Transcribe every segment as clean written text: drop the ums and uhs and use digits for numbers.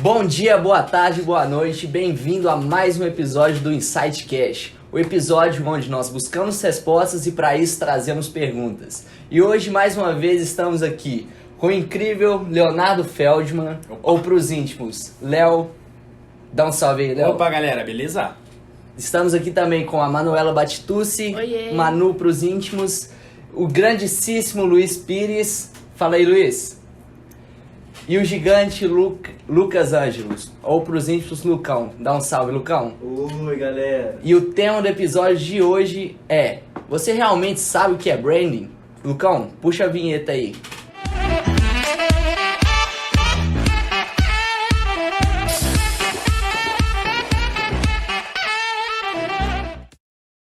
Bom dia, boa tarde, boa noite, bem-vindo a mais um episódio do Insight Cash, o episódio onde nós buscamos respostas e para isso trazemos perguntas. E hoje, mais uma vez, estamos aqui com o incrível Leonardo Feldman, ou para os íntimos, Léo. Dá um salve aí, Léo. Opa, galera, beleza? Estamos aqui também com a Manuela Batitucci, Oiê. Manu para os íntimos, o grandíssimo Luiz Pires. Fala aí, Luiz. E o gigante Lucas Ângelos, ou pros íntimos, Lucão. Dá um salve, Lucão. Oi, galera. E o tema do episódio de hoje é: você realmente sabe o que é branding? Lucão, puxa a vinheta aí.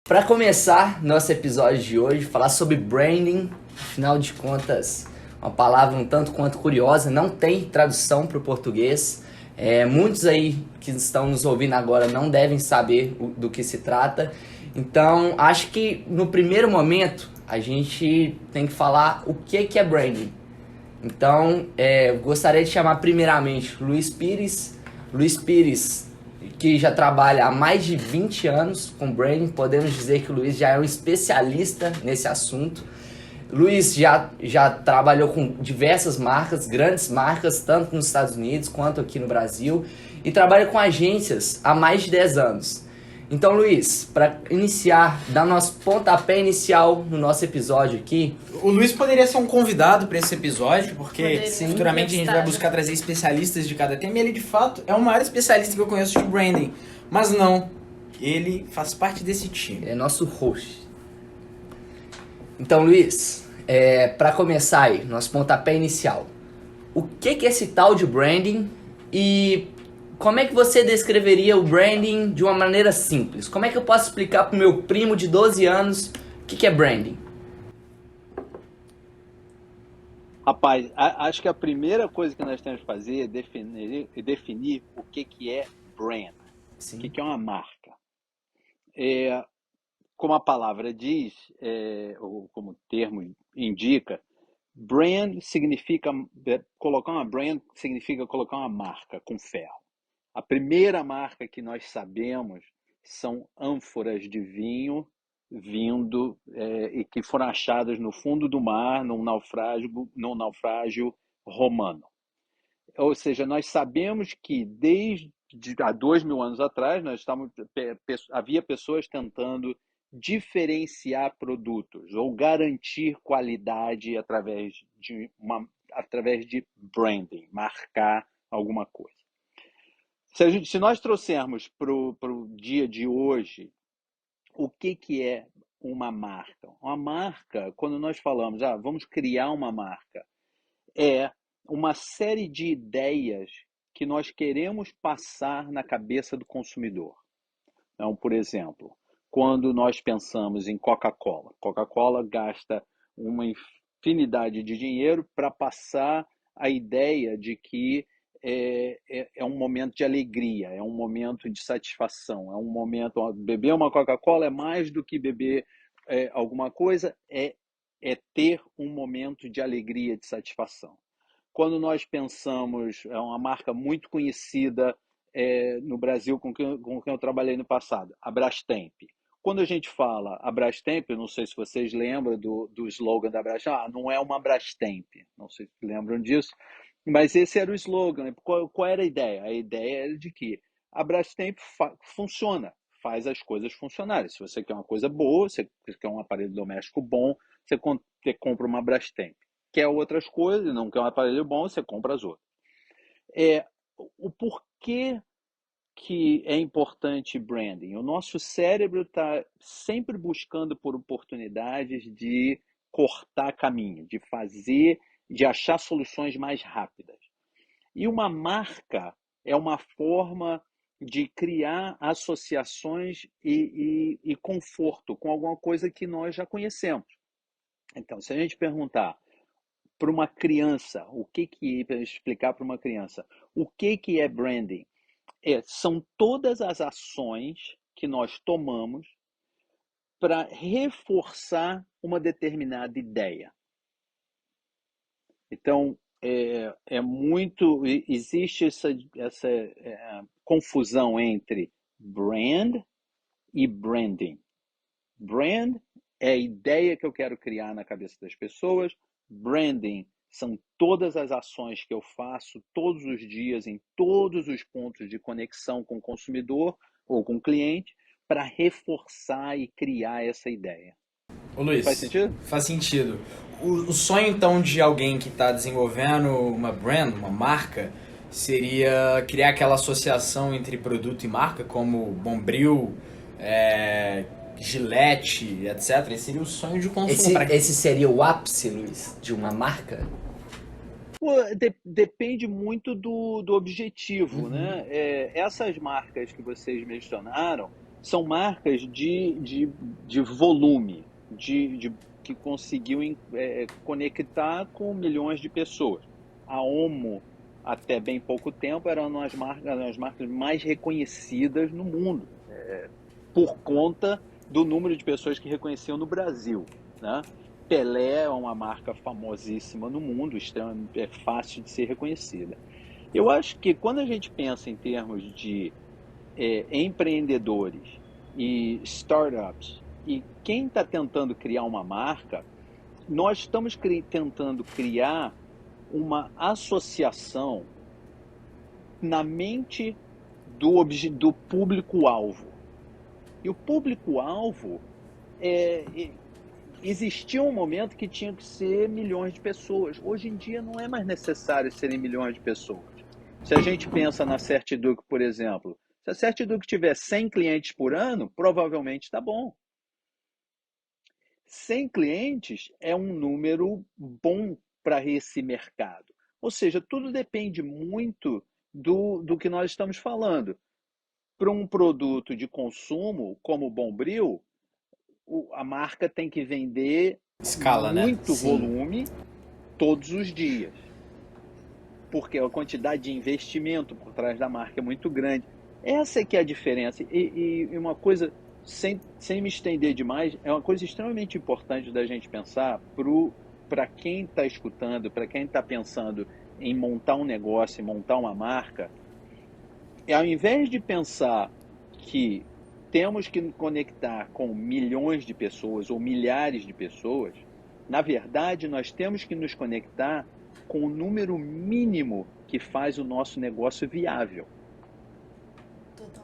Para começar nosso episódio de hoje, falar sobre branding, afinal de contas, uma palavra um tanto quanto curiosa, não tem tradução para o português. Muitos aí que estão nos ouvindo agora não devem saber do que se trata. Então, acho que no primeiro momento a gente tem que falar o que é branding. Então, gostaria de chamar primeiramente Luiz Pires. Luiz Pires, que já trabalha há mais de 20 anos com branding, podemos dizer que o Luiz já é um especialista nesse assunto. Luiz já trabalhou com diversas marcas, grandes marcas, tanto nos Estados Unidos quanto aqui no Brasil, e trabalha com agências há mais de 10 anos. Então, Luiz, para iniciar, dar nosso pontapé inicial no nosso episódio aqui. O Luiz poderia ser um convidado para esse episódio, porque Poderia, futuramente a gente vai buscar trazer especialistas de cada tema, e ele de fato é o maior especialista que eu conheço de branding. Mas não, ele faz parte desse time. É nosso host. Então, Luiz, para começar aí, nosso pontapé inicial, o que é esse tal de branding e como é que você descreveria o branding de uma maneira simples? Como é que eu posso explicar para o meu primo de 12 anos o que é branding? Rapaz, acho que a primeira coisa que nós temos que fazer é definir o que é brand, Sim. o que é uma marca. Como a palavra diz, ou como o termo indica, brand significa, colocar uma brand significa colocar uma marca com ferro. A primeira marca que nós sabemos são ânforas de vinho vindo e que foram achadas no fundo do mar num naufrágio romano. Ou seja, nós sabemos que desde há 2000 anos atrás havia pessoas tentando diferenciar produtos ou garantir qualidade através de branding, marcar alguma coisa. Se nós trouxermos para o dia de hoje, o que é uma marca? Uma marca, quando nós falamos, vamos criar uma marca, é uma série de ideias que nós queremos passar na cabeça do consumidor. Então, por exemplo, quando nós pensamos em Coca-Cola, Coca-Cola gasta uma infinidade de dinheiro para passar a ideia de que é um momento de alegria, é um momento de satisfação, é um momento. Beber uma Coca-Cola é mais do que beber alguma coisa, é ter um momento de alegria, de satisfação. Quando nós pensamos, é uma marca muito conhecida no Brasil com quem eu trabalhei no passado, a Brastemp. Quando a gente fala a Brastemp, eu não sei se vocês lembram do slogan da Brastemp, não é uma Brastemp, não sei se lembram disso, mas esse era o slogan. Qual era a ideia? A ideia era de que a Brastemp funciona, faz as coisas funcionarem. Se você quer uma coisa boa, você quer um aparelho doméstico bom, você compra uma Brastemp. Quer outras coisas, não quer um aparelho bom, você compra as outras. O porquê que é importante branding? O nosso cérebro está sempre buscando por oportunidades de cortar caminho, de achar soluções mais rápidas. E uma marca é uma forma de criar associações e conforto com alguma coisa que nós já conhecemos. Então, se a gente perguntar para uma criança, explicar para uma criança o que é branding? São todas as ações que nós tomamos para reforçar uma determinada ideia. Então, existe essa confusão entre brand e branding. Brand é a ideia que eu quero criar na cabeça das pessoas. Branding são todas as ações que eu faço todos os dias em todos os pontos de conexão com o consumidor ou com o cliente para reforçar e criar essa ideia. Ô Luiz, Faz sentido? faz sentido. O sonho então de alguém que está desenvolvendo uma brand, uma marca, seria criar aquela associação entre produto e marca, como Bombril, Gillette, etc. Esse seria o sonho de consumo. Esse seria o ápice, Luiz, de uma marca? Depende muito do objetivo, né? Essas marcas que vocês mencionaram são marcas de volume, que conseguiu conectar com milhões de pessoas. A Omo, até bem pouco tempo, era uma das marcas mais reconhecidas no mundo, por conta do número de pessoas que reconheciam no Brasil, né? Pelé é uma marca famosíssima no mundo, é fácil de ser reconhecida. Eu acho que quando a gente pensa em termos de empreendedores e startups, e quem está tentando criar uma marca, nós estamos tentando criar uma associação na mente do público-alvo. E o público-alvo existia um momento que tinha que ser milhões de pessoas. Hoje em dia não é mais necessário serem milhões de pessoas. Se a gente pensa na Certiduc, por exemplo, se a Certiduc tiver 100 clientes por ano, provavelmente está bom. 100 clientes é um número bom para esse mercado. Ou seja, tudo depende muito do que nós estamos falando. Para um produto de consumo como o Bombril, a marca tem que vender Escala, né? muito Sim. volume todos os dias. Porque a quantidade de investimento por trás da marca é muito grande. Essa é que é a diferença. E uma coisa, sem me estender demais, é uma coisa extremamente importante da gente pensar para quem está escutando, para quem está pensando em montar um negócio, em montar uma marca, ao invés de pensar que temos que nos conectar com milhões de pessoas ou milhares de pessoas, na verdade, nós temos que nos conectar com o número mínimo que faz o nosso negócio viável.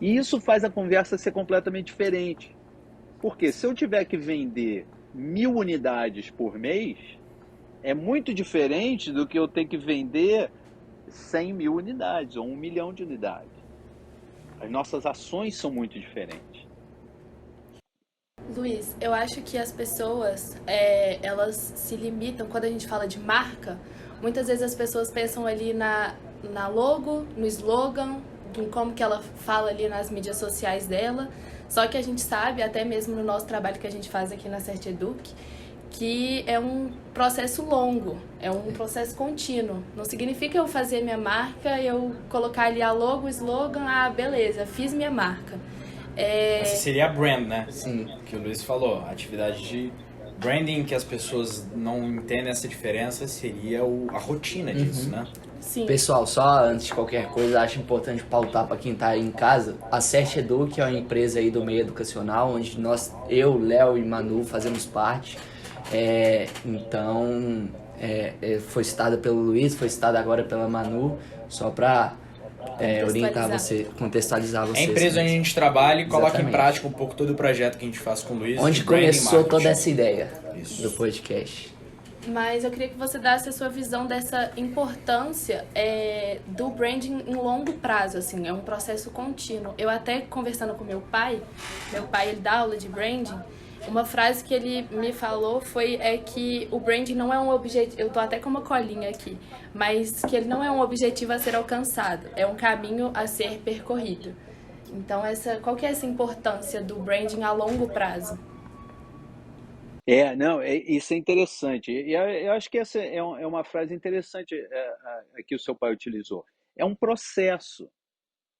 E isso faz a conversa ser completamente diferente. Porque se eu tiver que vender 1.000 unidades por mês, é muito diferente do que eu ter que vender 100.000 unidades ou 1 milhão de unidades. As nossas ações são muito diferentes. Luiz, eu acho que as pessoas, elas se limitam, quando a gente fala de marca, muitas vezes as pessoas pensam ali na logo, no slogan, em como que ela fala ali nas mídias sociais dela, só que a gente sabe, até mesmo no nosso trabalho que a gente faz aqui na Certeduc, que é um processo longo, é um processo contínuo. Não significa eu fazer minha marca, eu colocar ali a logo, o slogan, beleza, fiz minha marca. Essa seria a brand, né? Sim. Que o Luiz falou. A atividade de branding que as pessoas não entendem essa diferença seria a rotina disso, né? Sim. Pessoal, só antes de qualquer coisa, acho importante pautar para quem está aí em casa. A Certeduc é uma empresa aí do meio educacional, onde eu, Léo e Manu fazemos parte. Então, foi citada pelo Luiz, foi citada agora pela Manu, só para orientar você, contextualizar É a vocês. empresa onde a gente trabalha e coloca em Exatamente. prática um pouco todo o projeto que a gente faz com o Luiz. Onde de branding começou marketing. toda essa ideia Isso. do podcast. Mas eu queria que você desse a sua visão dessa importância do branding em longo prazo, assim, é um processo contínuo. Eu até conversando com meu pai ele dá aula de branding, uma frase que ele me falou que o branding não é um objetivo, eu tô até com uma colinha aqui, mas que ele não é um objetivo a ser alcançado, é um caminho a ser percorrido. Então, qual que é essa importância do branding a longo prazo? Isso é interessante. E eu acho que essa é uma frase interessante que o seu pai utilizou. É um processo.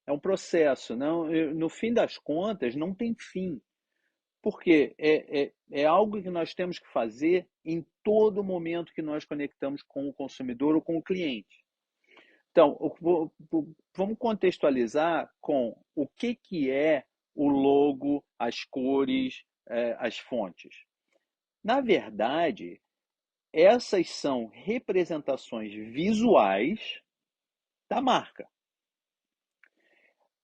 É um processo. Não, no fim das contas, não tem fim. Porque é algo que nós temos que fazer em todo momento que nós conectamos com o consumidor ou com o cliente. Então, vamos contextualizar com o que é o logo, as cores, as fontes. Na verdade, essas são representações visuais da marca.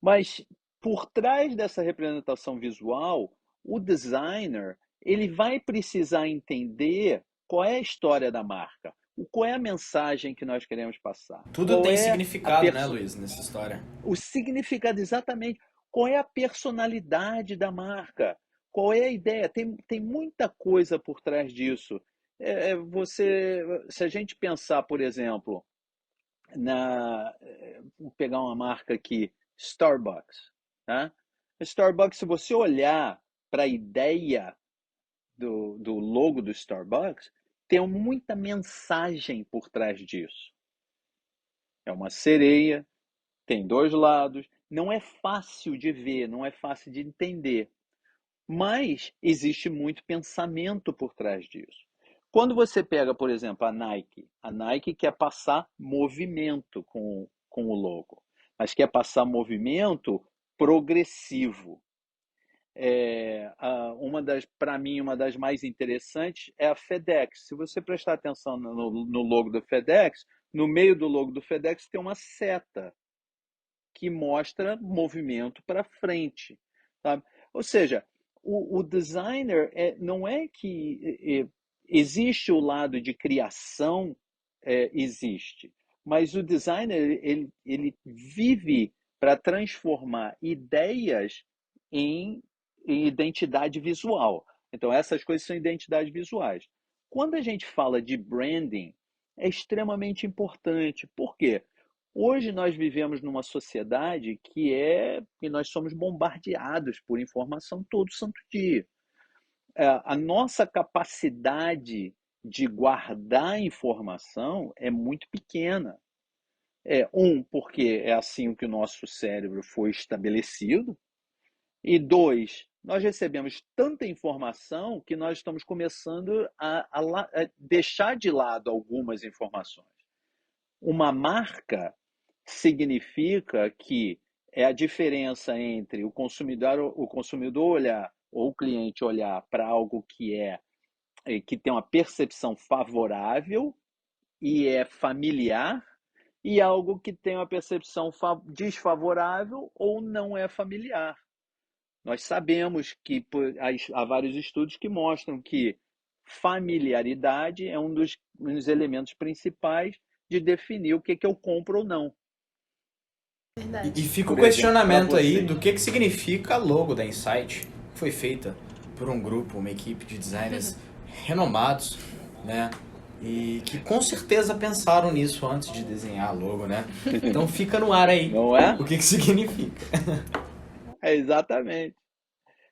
Mas por trás dessa representação visual, o designer ele vai precisar entender qual é a história da marca, qual é a mensagem que nós queremos passar, Tudo qual tem é significado, né, Luiz, nessa história. o significado exatamente, qual é a personalidade da marca, qual é a ideia. Tem muita coisa por trás disso. Se a gente pensar, por exemplo, vou pegar uma marca aqui, Starbucks. Tá? Starbucks, se você olhar para a ideia do logo do Starbucks, tem muita mensagem por trás disso. É uma sereia, tem dois lados, não é fácil de ver, não é fácil de entender, mas existe muito pensamento por trás disso. Quando você pega, por exemplo, a Nike quer passar movimento com o logo, mas quer passar movimento progressivo. Para mim, uma das mais interessantes é a FedEx. Se você prestar atenção no logo do FedEx, no meio do logo do FedEx tem uma seta que mostra movimento para frente, sabe? Ou seja, o designer não é que existe o lado de criação, existe, mas o designer ele vive para transformar ideias em identidade visual. Então essas coisas são identidades visuais. Quando a gente fala de branding, é extremamente importante. Por quê? Hoje nós vivemos numa sociedade que nós somos bombardeados por informação todo santo dia. A nossa capacidade de guardar informação é muito pequena. Porque é assim que o nosso cérebro foi estabelecido, e dois, nós recebemos tanta informação que nós estamos começando a deixar de lado algumas informações. Uma marca significa que é a diferença entre o consumidor olhar ou o cliente olhar para algo que tem uma percepção favorável e é familiar, e algo que tem uma percepção desfavorável ou não é familiar. Nós sabemos que há vários estudos que mostram que familiaridade é um dos elementos principais de definir o que eu compro ou não. Verdade. E fica o Por exemplo, questionamento para aí vocês. do que significa a logo da Insight, que foi feita por um grupo, uma equipe de designers renomados, né? E que com certeza pensaram nisso antes de desenhar a logo, né? Então fica no ar aí Não é? o que significa. Exatamente.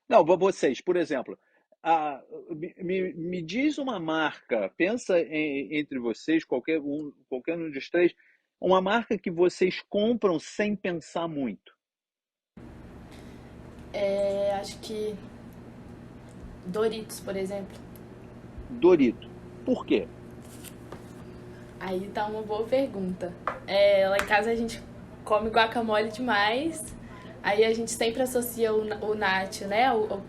Não, vocês, por exemplo, me diz uma marca, pensa entre vocês, qualquer um dos três, uma marca que vocês compram sem pensar muito. Acho que Doritos, por exemplo. Dorito. Por quê? Aí tá uma boa pergunta. Lá em casa a gente come guacamole demais. Aí a gente sempre associa o nacho, né,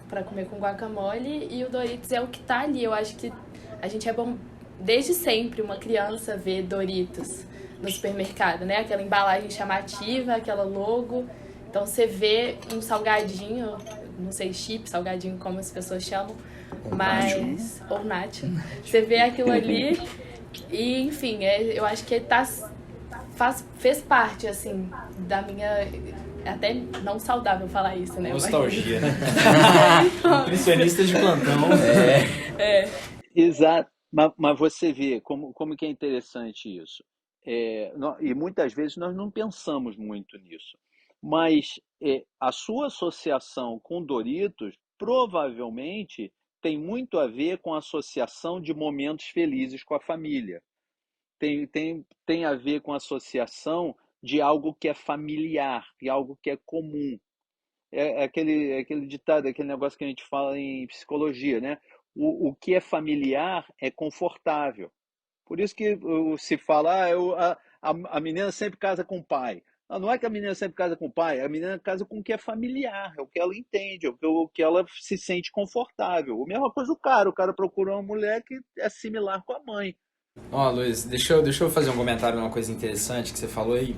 pra comer com guacamole, e o Doritos é o que tá ali. Eu acho que a gente é bom, desde sempre, uma criança vê Doritos no supermercado, né? Aquela embalagem chamativa, aquela logo. Então você vê um salgadinho, não sei, chip, salgadinho, como as pessoas chamam, mas... Ou nacho. Você vê aquilo ali e, enfim, eu acho que fez parte, assim, da minha... É até não saudável falar isso, né? Nostalgia, né? Nutricionista de plantão. Exato. Mas você vê como que é interessante isso. E muitas vezes nós não pensamos muito nisso. Mas a sua associação com Doritos provavelmente tem muito a ver com a associação de momentos felizes com a família. Tem a ver com a associação de algo que é familiar, de algo que é comum. é aquele ditado, aquele negócio que a gente fala em psicologia, né? O que é familiar é confortável. Por isso que se fala, a menina sempre casa com o pai. Não é que a menina sempre casa com o pai, a menina casa com o que é familiar, é o que ela entende, é o que ela se sente confortável. A mesma coisa o cara procura uma mulher que é similar com a mãe. Ó, Luiz, deixa eu fazer um comentário numa coisa interessante que você falou aí.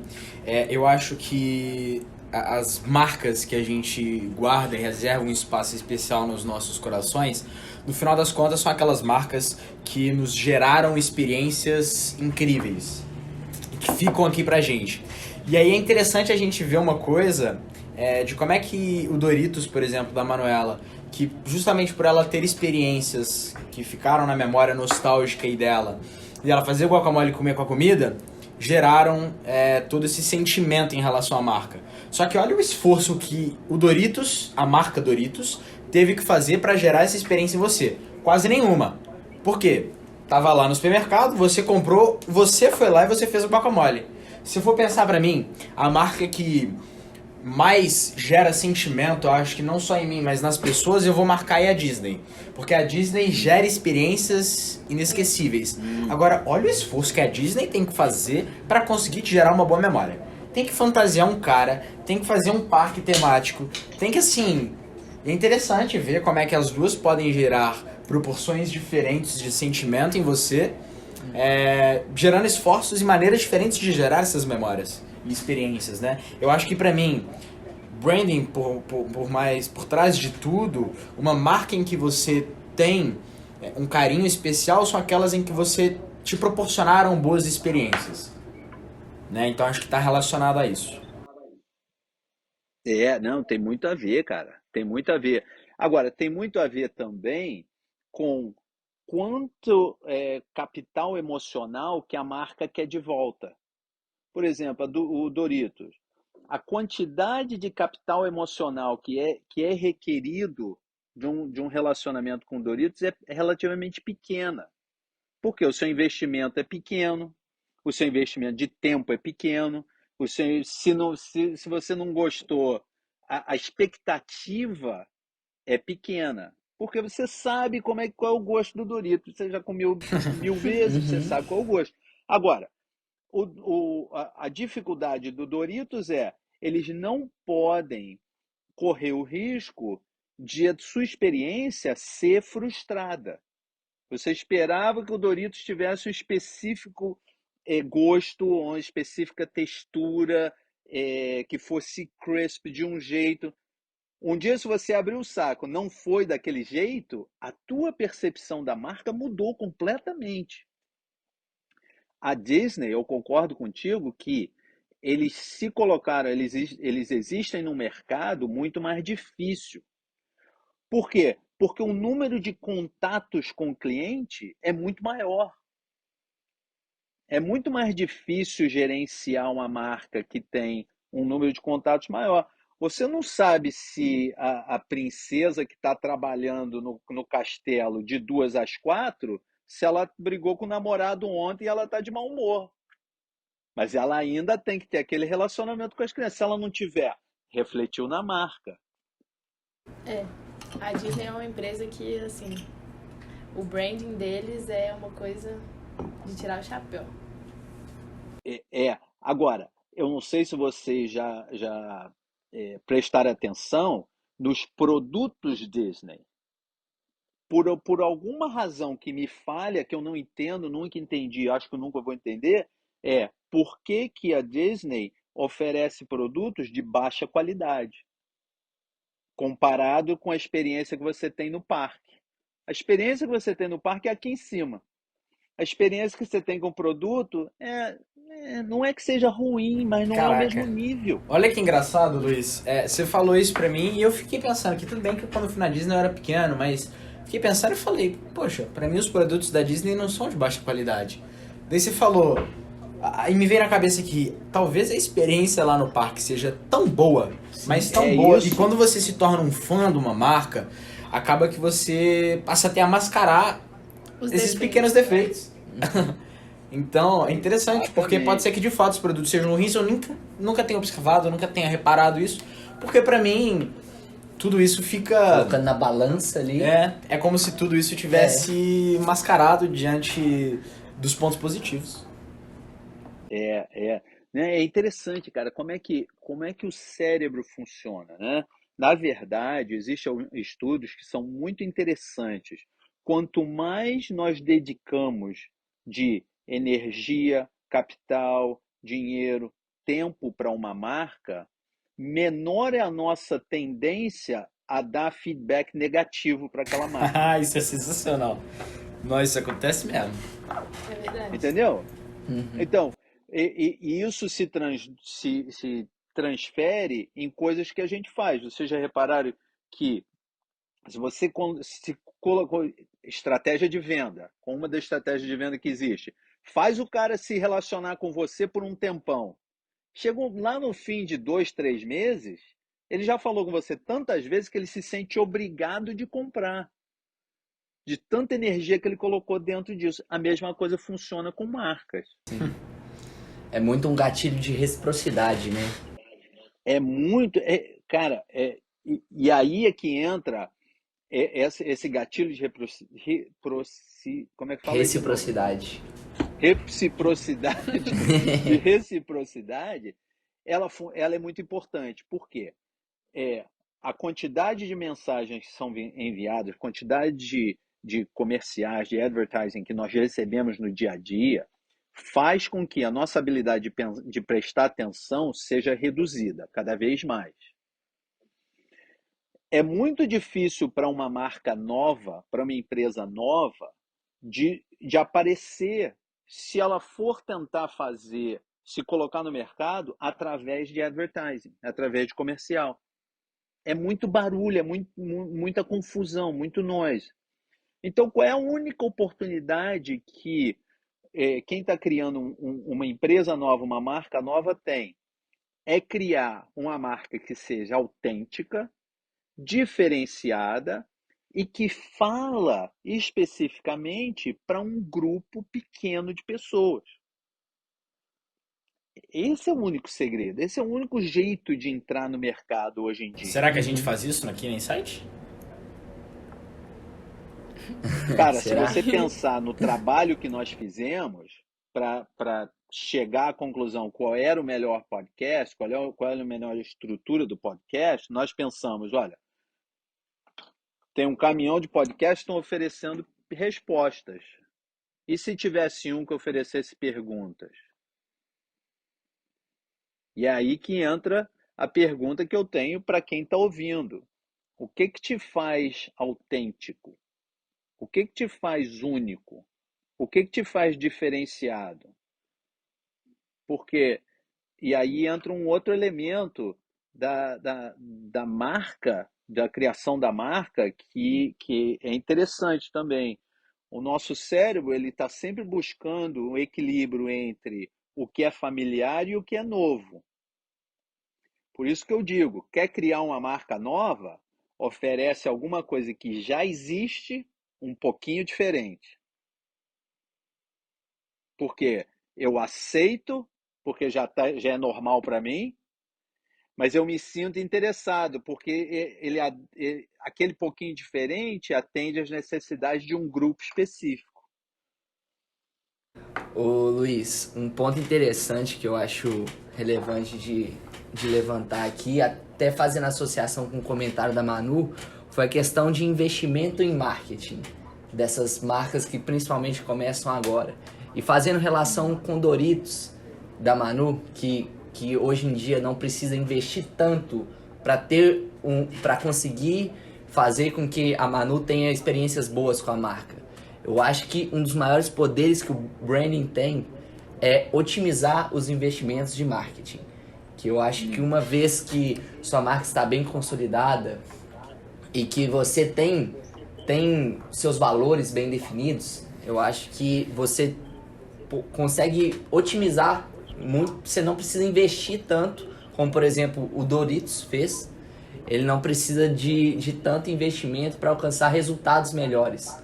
Eu acho que as marcas que a gente guarda e reserva um espaço especial nos nossos corações, no final das contas são aquelas marcas que nos geraram experiências incríveis e que ficam aqui pra gente. E aí é interessante a gente ver uma coisa de como é que o Doritos, por exemplo, da Manuela, que justamente por ela ter experiências que ficaram na memória nostálgica aí dela, e ela fazer guacamole e comer com a comida, geraram todo esse sentimento em relação à marca. Só que olha o esforço que o Doritos, a marca Doritos, teve que fazer para gerar essa experiência em você. Quase nenhuma. Por quê? Tava lá no supermercado, você comprou, você foi lá e você fez o guacamole. Se eu for pensar pra mim, a marca que mais gera sentimento, eu acho que não só em mim, mas nas pessoas, eu vou marcar aí a Disney. Porque a Disney gera experiências inesquecíveis. Agora, olha o esforço que a Disney tem que fazer pra conseguir te gerar uma boa memória. Tem que fantasiar um cara, tem que fazer um parque temático, tem que, assim... É interessante ver como é que as duas podem gerar proporções diferentes de sentimento em você, gerando esforços e maneiras diferentes de gerar essas memórias e experiências, né? Eu acho que pra mim, branding por trás de tudo, uma marca em que você tem um carinho especial são aquelas em que você te proporcionaram boas experiências, né? Então acho que tá relacionado a isso. Não, tem muito a ver, cara. Tem muito a ver. Agora, tem muito a ver também com quanto capital emocional que a marca quer de volta. Por exemplo, o Doritos. A quantidade de capital emocional que é requerido de um relacionamento com o Doritos é relativamente pequena. Porque o seu investimento é pequeno, o seu investimento de tempo é pequeno, se você não gostou, a expectativa é pequena. Porque você sabe qual é o gosto do Doritos. Você já comeu 1000 vezes, você sabe qual é o gosto. Agora, a dificuldade do Doritos eles não podem correr o risco de a sua experiência ser frustrada. Você esperava que o Doritos tivesse um específico gosto, uma específica textura, que fosse crisp de um jeito. Um dia, se você abrir o saco, não foi daquele jeito, a tua percepção da marca mudou completamente. A Disney, eu concordo contigo que eles se colocaram, eles existem no mercado muito mais difícil. Por quê? Porque o número de contatos com o cliente é muito maior. É muito mais difícil gerenciar uma marca que tem um número de contatos maior. Você não sabe se a princesa que está trabalhando no castelo de 2 às 4, se ela brigou com o namorado ontem e ela está de mau humor. Mas ela ainda tem que ter aquele relacionamento com as crianças. Se ela não tiver, refletiu na marca. A Disney é uma empresa que, assim, o branding deles é uma coisa de tirar o chapéu. Agora, eu não sei se vocês já prestaram atenção nos produtos Disney. Por alguma razão que me falha, que eu não entendo, nunca entendi, acho que eu nunca vou entender, por que a Disney oferece produtos de baixa qualidade, comparado com a experiência que você tem no parque. A experiência que você tem no parque é aqui em cima. A experiência que você tem com o produto não é que seja ruim, mas não é o mesmo nível. Olha que engraçado, Luiz. Você falou isso pra mim e eu fiquei pensando que tudo bem que quando eu fui na Disney eu era pequeno, mas fiquei pensando e falei, poxa, pra mim os produtos da Disney não são de baixa qualidade. Daí você falou, aí me veio na cabeça que talvez a experiência lá no parque seja tão boa, mas tão boa, isso. e quando você se torna um fã de uma marca, acaba que você passa até a mascarar esses pequenos defeitos. Então, é interessante, porque pode ser que de fato os produtos sejam ruins, eu nunca tenha observado, eu nunca tenha reparado isso, Porque pra mim, tudo isso fica... Colocando na balança ali. É como se tudo isso tivesse mascarado diante dos pontos positivos. Né? É interessante, cara, como é que o cérebro funciona, né? Na verdade, existem estudos que são muito interessantes. Quanto mais nós dedicamos de energia, capital, dinheiro, tempo para uma marca, menor é a nossa tendência a dar feedback negativo para aquela marca. Isso é sensacional. Nossa, isso acontece mesmo. É verdade. Entendeu? Uhum. Então, e isso se transfere em coisas que a gente faz. Vocês já repararam que se você se colocou estratégia de venda, com uma das estratégias de venda que existe, faz o cara se relacionar com você por um tempão. Chegou lá no fim de 2, 3 meses, ele já falou com você tantas vezes que ele se sente obrigado de comprar. De tanta energia que ele colocou dentro disso. A mesma coisa funciona com marcas. É muito um gatilho de reciprocidade, né? É muito. Cara, e aí é que entra esse gatilho de como é que fala isso? Reciprocidade. Reciprocidade. De reciprocidade, ela é muito importante. Por quê? A quantidade de mensagens que são enviadas, quantidade de comerciais, de advertising que nós recebemos no dia a dia, faz com que a nossa habilidade de prestar atenção seja reduzida cada vez mais. É muito difícil para uma marca nova, para uma empresa nova, de aparecer se ela for tentar se colocar no mercado através de advertising, através de comercial. É muito barulho, muita confusão, muito noise. Então, qual é a única oportunidade que quem está criando uma empresa nova, uma marca nova tem? É criar uma marca que seja autêntica, diferenciada e que fala especificamente para um grupo pequeno de pessoas. Esse é o único segredo, esse é o único jeito de entrar no mercado hoje em dia. Será que a gente faz isso aqui no Insight? Cara, se Será? você pensar no trabalho que nós fizemos para chegar à conclusão qual era o melhor podcast, qual era a melhor estrutura do podcast, nós pensamos, olha, tem um caminhão de podcasts que estão oferecendo respostas. E se tivesse um que oferecesse perguntas? E é aí que entra a pergunta que eu tenho para quem está ouvindo. O que te faz autêntico? O que te faz único? O que te faz diferenciado? Porque, e aí entra um outro elemento da marca, da criação da marca, que é interessante também. O nosso cérebro ele está sempre buscando um equilíbrio entre o que é familiar e o que é novo. Por isso que eu digo, quer criar uma marca nova, oferece alguma coisa que já existe, um pouquinho diferente. Porque eu aceito, porque já é normal para mim, mas eu me sinto interessado, porque aquele pouquinho diferente atende às necessidades de um grupo específico. Ô Luiz, um ponto interessante que eu acho relevante de levantar aqui, até fazendo associação com o comentário da Manu, foi a questão de investimento em marketing, dessas marcas que principalmente começam agora. E fazendo relação com Doritos, da Manu, que hoje em dia não precisa investir tanto para conseguir fazer com que a Manu tenha experiências boas com a marca. Eu acho que um dos maiores poderes que o branding tem é otimizar os investimentos de marketing. Que eu acho que uma vez que sua marca está bem consolidada e que você tem seus valores bem definidos, eu acho que você consegue otimizar muito. Você não precisa investir tanto, como por exemplo o Doritos fez. Ele não precisa de tanto investimento para alcançar resultados melhores.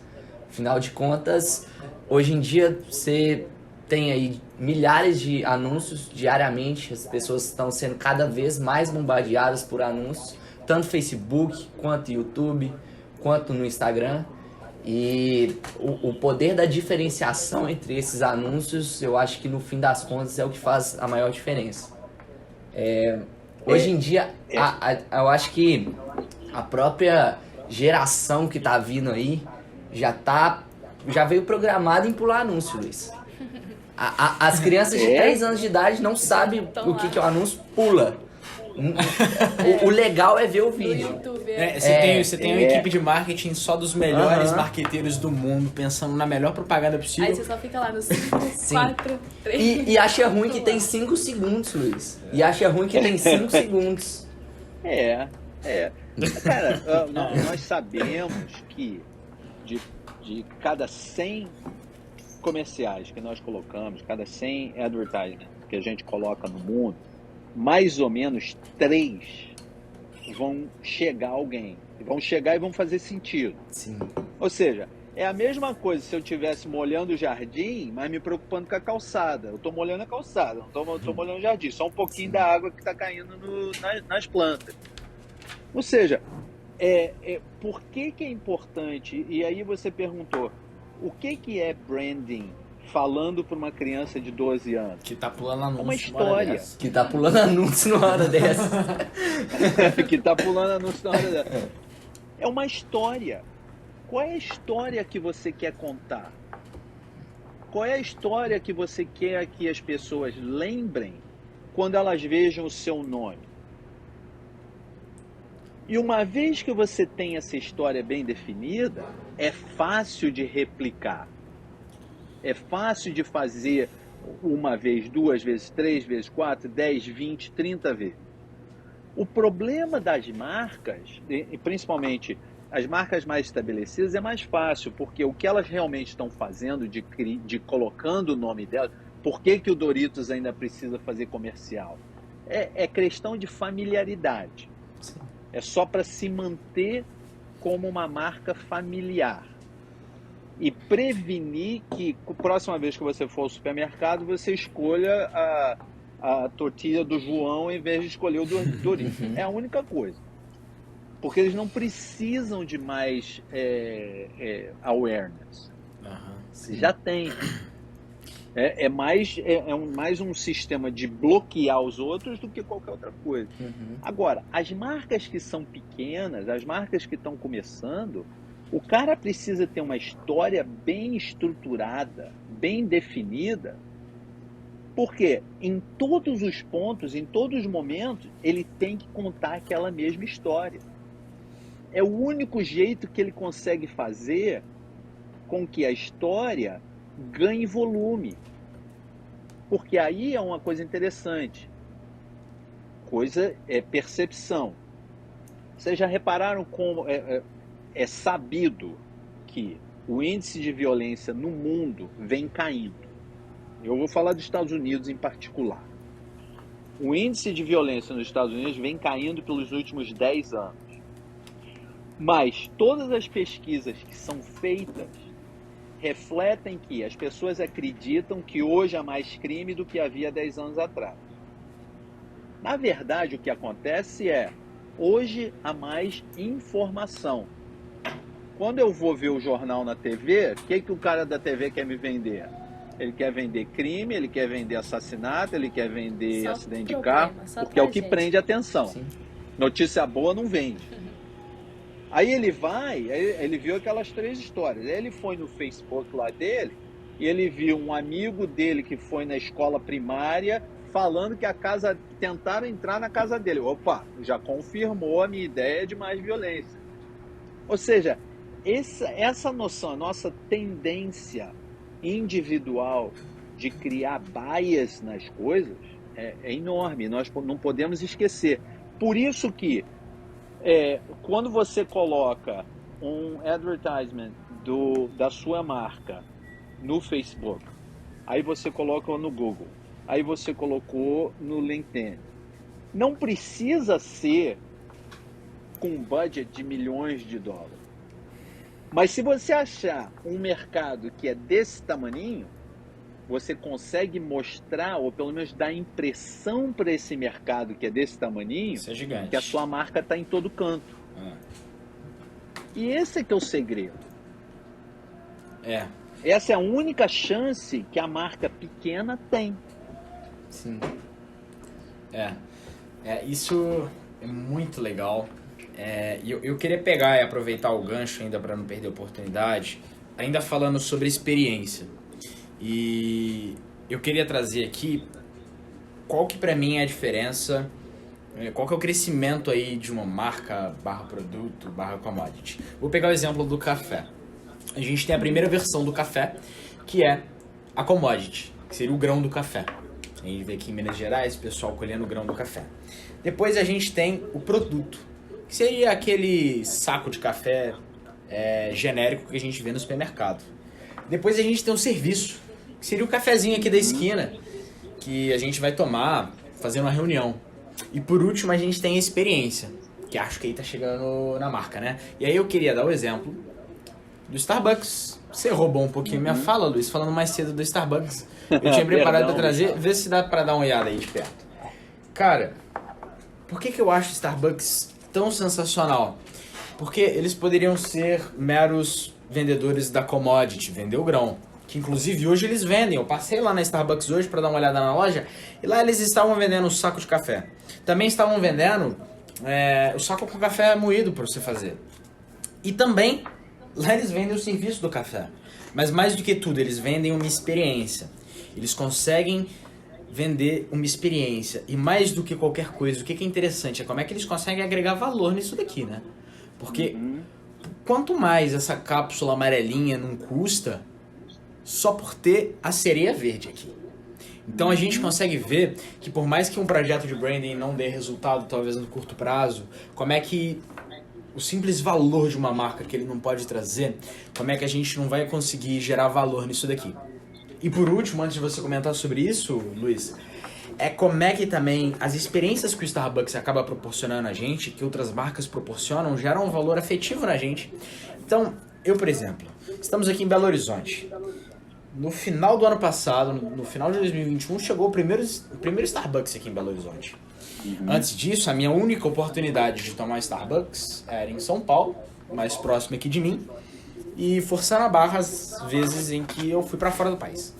Afinal de contas, hoje em dia você tem aí milhares de anúncios diariamente, as pessoas estão sendo cada vez mais bombardeadas por anúncios, tanto Facebook, quanto YouTube, quanto no Instagram. E o poder da diferenciação entre esses anúncios, eu acho que no fim das contas é o que faz a maior diferença. Hoje em dia, eu acho que a própria geração que tá vindo aí já veio programada em pular anúncio, Luiz. As crianças de 3 anos de idade não sabem o que é o anúncio, pula. O legal é ver o vídeo. Você tem uma equipe de marketing só dos melhores marqueteiros do mundo, pensando na melhor propaganda possível. Aí você só fica lá no 5, 4, 3... E acha ruim que tem 5 segundos, Luiz. E acha ruim que tem 5 segundos. Cara, nós sabemos que de cada 100 comerciais que nós colocamos, cada 100 advertising que a gente coloca no mundo, mais ou menos 3 vão chegar a alguém. Vão chegar e vão fazer sentido. Sim. Ou seja, é a mesma coisa se eu estivesse molhando o jardim, mas me preocupando com a calçada. Eu estou molhando a calçada, não estou molhando o jardim. Só um pouquinho da água que está caindo nas plantas. Ou seja, por que é importante? E aí você perguntou, o que é branding? Falando para uma criança de 12 anos. Que tá pulando anúncio. Uma história. Que tá pulando anúncio na hora dessa. Que tá pulando anúncio na hora dessa. É uma história. Qual é a história que você quer contar? Qual é a história que você quer que as pessoas lembrem quando elas vejam o seu nome? E uma vez que você tem essa história bem definida, é fácil de replicar. É fácil de fazer uma vez, 2 vezes, 3 vezes, 4, 10, 20, 30 vezes. O problema das marcas, e principalmente as marcas mais estabelecidas, é mais fácil, porque o que elas realmente estão fazendo de colocando o nome delas, por que o Doritos ainda precisa fazer comercial? É questão de familiaridade. Sim. É só para se manter como uma marca familiar. E prevenir que, a próxima vez que você for ao supermercado, você escolha a tortilha do João em vez de escolher o Doritos. É a única coisa. Porque eles não precisam de mais awareness. Já tem. É mais um sistema de bloquear os outros do que qualquer outra coisa. Agora, as marcas que são pequenas, as marcas que estão começando, o cara precisa ter uma história bem estruturada, bem definida, porque em todos os pontos, em todos os momentos, ele tem que contar aquela mesma história. É o único jeito que ele consegue fazer com que a história ganhe volume. Porque aí é uma coisa interessante. Coisa é percepção. Vocês já repararam como é sabido que o índice de violência no mundo vem caindo. Eu vou falar dos Estados Unidos em particular. O índice de violência nos Estados Unidos vem caindo pelos últimos 10 anos. Mas todas as pesquisas que são feitas refletem que as pessoas acreditam que hoje há mais crime do que havia 10 anos atrás. Na verdade, o que acontece hoje há mais informação. Quando eu vou ver o jornal na TV, o que o cara da TV quer me vender? Ele quer vender crime, ele quer vender assassinato, ele quer vender acidente de carro, porque é o que prende a atenção. Sim. Notícia boa não vende. Aí ele viu aquelas 3 histórias. Aí ele foi no Facebook lá dele e ele viu um amigo dele que foi na escola primária falando que tentaram entrar na casa dele. Opa, já confirmou a minha ideia de mais violência. Ou seja, essa noção, a nossa tendência individual de criar bias nas coisas é enorme. Nós não podemos esquecer. Por isso que quando você coloca um advertisement da sua marca no Facebook, aí você coloca no Google, aí você colocou no LinkedIn, não precisa ser com um budget de milhões de dólares. Mas se você achar um mercado que é desse tamaninho, você consegue mostrar, ou pelo menos dar impressão para esse mercado que é desse tamaninho, Isso é gigante. que a sua marca está em todo canto. E esse é que é o segredo. Essa é a única chance que a marca pequena tem. Sim. Isso é muito legal. Eu queria pegar e aproveitar o gancho ainda para não perder a oportunidade, ainda falando sobre experiência. E eu queria trazer aqui qual que para mim é a diferença, qual que é o crescimento aí de uma marca barra produto barra commodity. Vou pegar o exemplo do café. A gente tem a primeira versão do café, que é a commodity, que seria o grão do café. A gente vê aqui em Minas Gerais o pessoal colhendo o grão do café. Depois a gente tem o produto, que seria aquele saco de café genérico que a gente vê no supermercado. Depois a gente tem o serviço, que seria o cafezinho aqui da esquina, que a gente vai tomar fazendo uma reunião. E por último a gente tem a experiência, que acho que aí tá chegando na marca, né? E aí eu queria dar o exemplo do Starbucks. Você roubou um pouquinho minha fala, Luiz, falando mais cedo do Starbucks. Eu tinha preparado pra trazer, vê se dá pra dar uma olhada aí de perto. Cara, por que eu acho o Starbucks tão sensacional? Porque eles poderiam ser meros vendedores da commodity, vender o grão. Que inclusive hoje eles vendem. Eu passei lá na Starbucks hoje para dar uma olhada na loja e lá eles estavam vendendo o saco de café. Também estavam vendendo o saco com café moído para você fazer. E também lá eles vendem o serviço do café. Mas mais do que tudo, eles vendem uma experiência. Eles conseguem vender uma experiência. E mais do que qualquer coisa, o que é interessante é como é que eles conseguem agregar valor nisso daqui, né? Porque quanto mais essa cápsula amarelinha não custa, só por ter a sereia verde aqui. Então a gente consegue ver que por mais que um projeto de branding não dê resultado, talvez no curto prazo, como é que o simples valor de uma marca que ele não pode trazer, como é que a gente não vai conseguir gerar valor nisso daqui. E por último, antes de você comentar sobre isso, Luiz, como é que também as experiências que o Starbucks acaba proporcionando a gente, que outras marcas proporcionam, geram um valor afetivo na gente. Então, eu, por exemplo, estamos aqui em Belo Horizonte. No final do ano passado, no final de 2021, chegou o primeiro Starbucks aqui em Belo Horizonte. Antes disso, a minha única oportunidade de tomar Starbucks era em São Paulo, mais próximo aqui de mim, e forçando a barra às vezes em que eu fui para fora do país.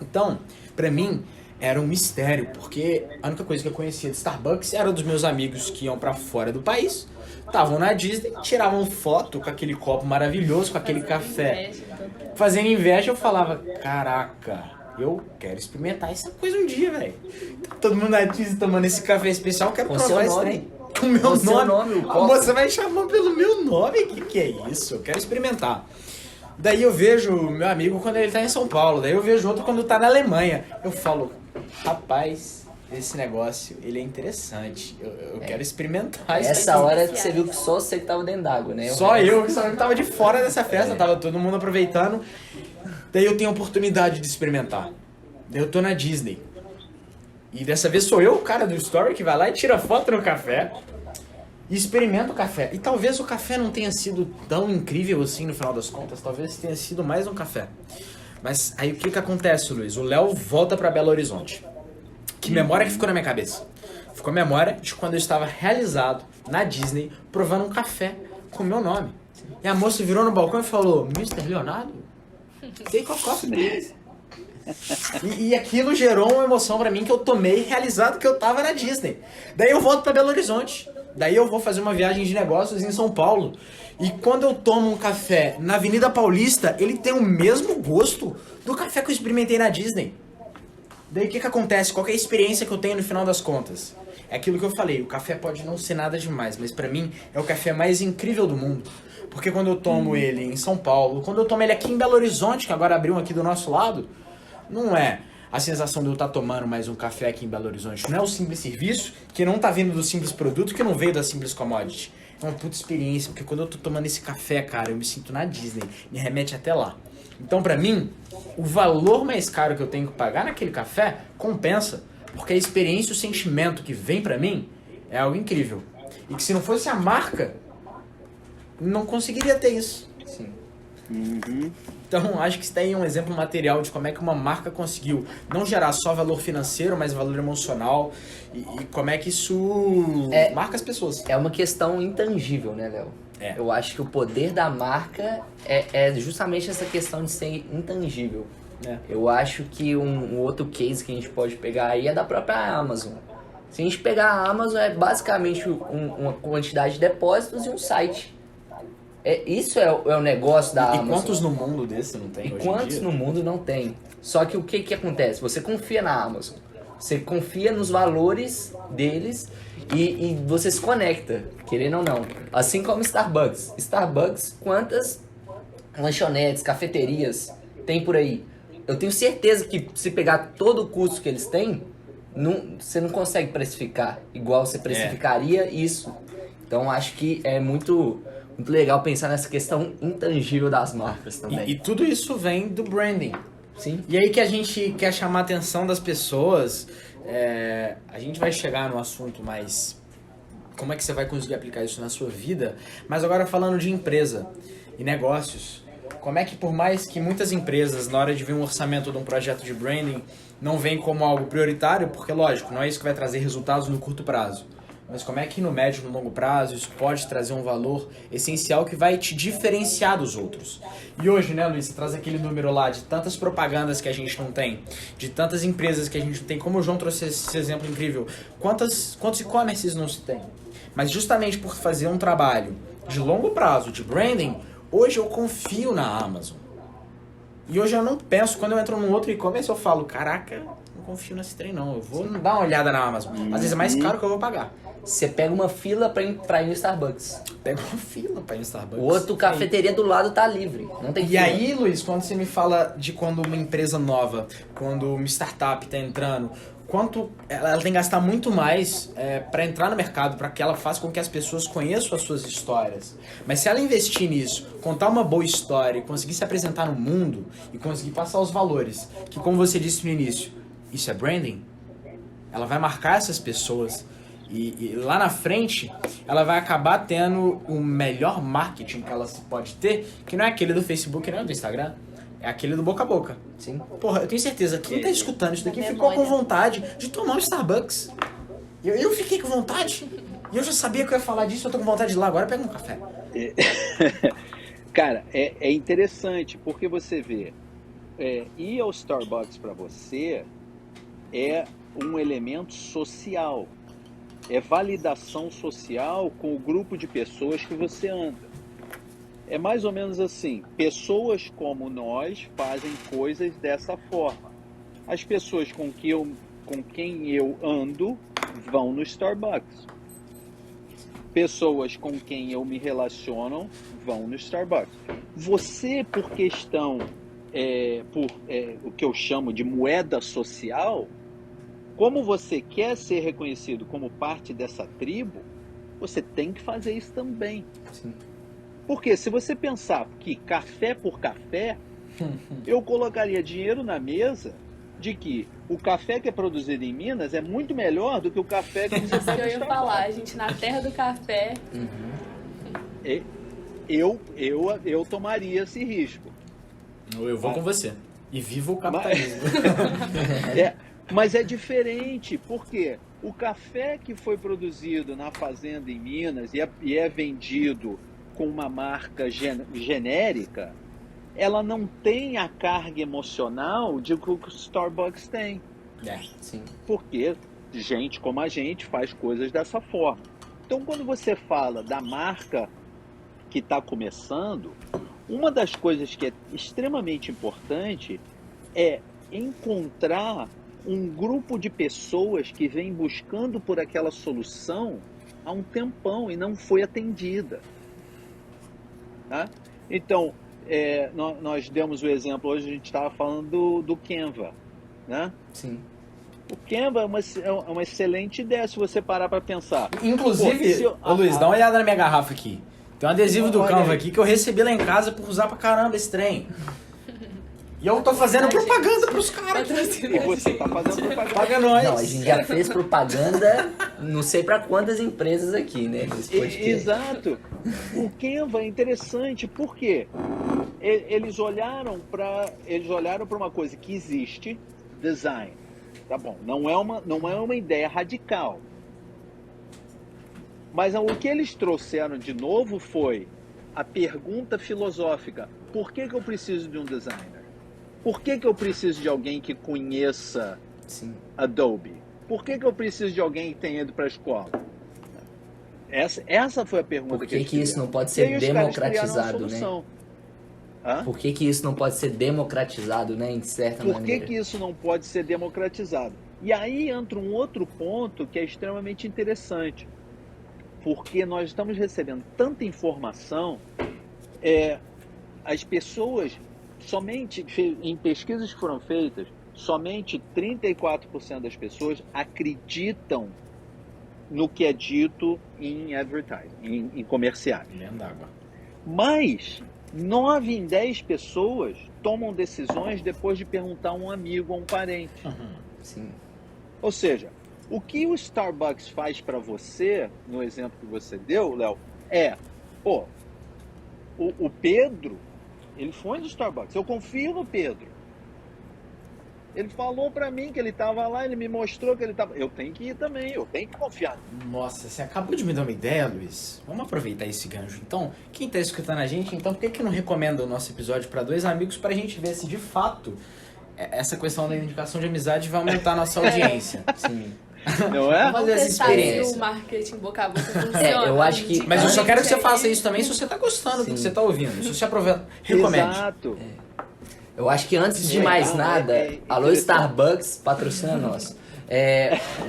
Então, para mim, era um mistério, porque a única coisa que eu conhecia de Starbucks era dos meus amigos que iam para fora do país, estavam na Disney, tiravam foto com aquele copo maravilhoso, com aquele café. Fazendo inveja, eu falava, caraca, eu quero experimentar essa coisa um dia, velho. Todo mundo na Disney tomando esse café especial, eu quero provar esse trem. Com o meu nome. A moça vai chamar pelo meu nome, que é isso? Eu quero experimentar. Daí eu vejo meu amigo quando ele tá em São Paulo, daí eu vejo outro quando tá na Alemanha. Eu falo, rapaz, esse negócio, ele é interessante. Eu quero experimentar isso. Essa hora que você viu que só você que tava dentro d'água, né? Só eu que tava de fora dessa festa, tava todo mundo aproveitando. Daí eu tenho a oportunidade de experimentar. Daí eu tô na Disney. E dessa vez sou eu, o cara do story, que vai lá e tira foto no café. E experimenta o café. E talvez o café não tenha sido tão incrível assim no final das contas. Talvez tenha sido mais um café. Mas aí o que acontece, Luiz? O Léo volta pra Belo Horizonte. Que memória que ficou na minha cabeça? Ficou a memória de quando eu estava realizado na Disney, provando um café com o meu nome. E a moça virou no balcão e falou, Mr. Leonardo, take a coffee, please. E aquilo gerou uma emoção pra mim que eu tomei realizado que eu tava na Disney. Daí eu volto pra Belo Horizonte. Daí eu vou fazer uma viagem de negócios em São Paulo. E quando eu tomo um café na Avenida Paulista, ele tem o mesmo gosto do café que eu experimentei na Disney. Daí o que acontece? Qual que é a experiência que eu tenho no final das contas? É aquilo que eu falei, o café pode não ser nada demais, mas pra mim é o café mais incrível do mundo. Porque quando eu tomo ele em São Paulo, quando eu tomo ele aqui em Belo Horizonte, que agora abriu um aqui do nosso lado, não é a sensação de eu estar tomando mais um café aqui em Belo Horizonte. Não é o simples serviço, que não tá vindo do simples produto, que não veio da simples commodity. É uma puta experiência, porque quando eu tô tomando esse café, cara, eu me sinto na Disney, me remete até lá. Então, pra mim, o valor mais caro que eu tenho que pagar naquele café compensa, porque a experiência e o sentimento que vem pra mim é algo incrível. E que se não fosse a marca, não conseguiria ter isso. Sim. Então, acho que isso daí é um exemplo material de como é que uma marca conseguiu não gerar só valor financeiro, mas valor emocional e como é que isso marca as pessoas. É uma questão intangível, né, Léo? É. Eu acho que o poder da marca é justamente essa questão de ser intangível. É. Eu acho que um outro case que a gente pode pegar aí é da própria Amazon. Se a gente pegar a Amazon, é basicamente uma quantidade de depósitos e um site. Isso é o negócio da Amazon. E quantos no mundo desse não tem E hoje quantos em dia? no mundo não tem? Só que o que acontece? Você confia na Amazon. Você confia nos valores deles e você se conecta, querendo ou não. Assim como Starbucks. Starbucks, quantas lanchonetes, cafeterias tem por aí? Eu tenho certeza que se pegar todo o custo que eles têm, você não consegue precificar igual você precificaria isso. Então acho que é muito legal pensar nessa questão intangível das marcas também. E tudo isso vem do branding. Sim. E aí que a gente quer chamar a atenção das pessoas, a gente vai chegar no assunto mais como é que você vai conseguir aplicar isso na sua vida, mas agora falando de empresa e negócios, como é que por mais que muitas empresas, na hora de ver um orçamento de um projeto de branding, não vem como algo prioritário, porque lógico, não é isso que vai trazer resultados no curto prazo, mas como é que no médio e no longo prazo isso pode trazer um valor essencial que vai te diferenciar dos outros. E hoje, né, Luiz, você traz aquele número lá de tantas propagandas que a gente não tem, de tantas empresas que a gente não tem, como o João trouxe esse exemplo incrível, quantos e-commerces não se tem? Mas justamente por fazer um trabalho de longo prazo, de branding, hoje eu confio na Amazon. E hoje eu não penso, quando eu entro num outro e-commerce, eu falo, caraca, não confio nesse trem não, eu vou dar uma olhada na Amazon. Às vezes é mais caro que eu vou pagar. Você pega uma fila pra ir no Starbucks. Pega uma fila pra ir no Starbucks. O outro cafeteria do lado tá livre. Não tem E fila. aí, Luiz, quando você me fala de quando uma empresa nova, quando uma startup tá entrando, quanto ela tem que gastar muito mais para entrar no mercado, para que ela faça com que as pessoas conheçam as suas histórias. Mas se ela investir nisso, contar uma boa história e conseguir se apresentar no mundo e conseguir passar os valores, que como você disse no início, isso é branding, ela vai marcar essas pessoas e lá na frente ela vai acabar tendo o melhor marketing que ela pode ter, que não é aquele do Facebook, não é do Instagram, é aquele do boca a boca. Sim. Porra, eu tenho certeza, quem tá escutando isso daqui Da ficou com memória. vontade de tomar um Starbucks. Eu fiquei com vontade. E eu já sabia que eu ia falar disso, eu tô com vontade de ir lá agora, pega um café. Cara, é interessante, porque você vê, ir ao Starbucks para você é um elemento social. É validação social com o grupo de pessoas que você anda. É mais ou menos assim, pessoas como nós fazem coisas dessa forma. As pessoas com quem eu ando vão no Starbucks. Pessoas com quem eu me relaciono vão no Starbucks. Você, por questão, o que eu chamo de moeda social, como você quer ser reconhecido como parte dessa tribo, você tem que fazer isso também. Sim. Porque se você pensar que café por café, eu colocaria dinheiro na mesa de que o café que é produzido em Minas é muito melhor do que o café que você Isso pode que eu ia Starbucks. falar, a gente na terra do café. Eu tomaria esse risco. Eu vou com você. E viva o capitalismo. Mas é diferente, porque o café que foi produzido na fazenda em Minas e é vendido com uma marca genérica, ela não tem a carga emocional de que o Starbucks tem. Sim. Porque gente como a gente faz coisas dessa forma. Então, quando você fala da marca que está começando, uma das coisas que é extremamente importante é encontrar um grupo de pessoas que vem buscando por aquela solução há um tempão e não foi atendida. Tá? Então, nós demos o exemplo, hoje a gente estava falando do Canva. Né? Sim. O Canva é uma excelente ideia se você parar para pensar. Inclusive, ô Luiz, dá uma olhada na minha garrafa aqui. Tem um adesivo do Canva aqui que eu recebi lá em casa por usar pra caramba esse trem. E eu tô fazendo propaganda pros caras. E você tá fazendo propaganda. Paga nós. Não, a gente já fez propaganda, não sei pra quantas empresas aqui, né? Nesse podcast. Exato. O Canva é interessante, por quê? eles olharam para uma coisa que existe, design. Tá bom, não é uma ideia radical. Mas o que eles trouxeram de novo foi a pergunta filosófica: por que eu preciso de um designer? Por que eu preciso de alguém que conheça Sim. Adobe? Por que eu preciso de alguém que tenha ido para a escola? Essa foi a pergunta Por que eles que isso fizeram. não pode E ser aí os caras criaram uma democratizado, né? solução. Hã? Por que isso não pode ser democratizado, né, em certa Por que maneira? isso não pode ser democratizado? E aí entra um outro ponto que é extremamente interessante. Porque nós estamos recebendo tanta informação, as pessoas, somente em pesquisas que foram feitas, somente 34% das pessoas acreditam no que é dito em advertising, em comerciais. Lendo água. Mas 9 em 10 pessoas tomam decisões depois de perguntar a um amigo ou um parente. Sim. Ou seja, o que o Starbucks faz para você, no exemplo que você deu, Léo, o Pedro, ele foi no Starbucks, eu confio no Pedro. Ele falou para mim que ele estava lá, ele me mostrou que ele estava... Eu tenho que ir também, eu tenho que confiar. Nossa, você acabou de me dar uma ideia, Luiz. Vamos aproveitar esse gancho. Então, quem está escutando a gente, então, por que não recomenda o nosso episódio para 2 amigos para a gente ver se de fato essa questão da indicação de amizade vai aumentar a nossa audiência? Sim. Não é? Vamos Fazer essa testar se experiência. o marketing boca a boca funciona. eu acho que- Mas eu só quero que você Aí- faça isso também se você está gostando do que Sim. você está ouvindo. Se você aproveita, recomende. Exato. Eu acho que antes de mais nada, alô Starbucks, patrocina nós.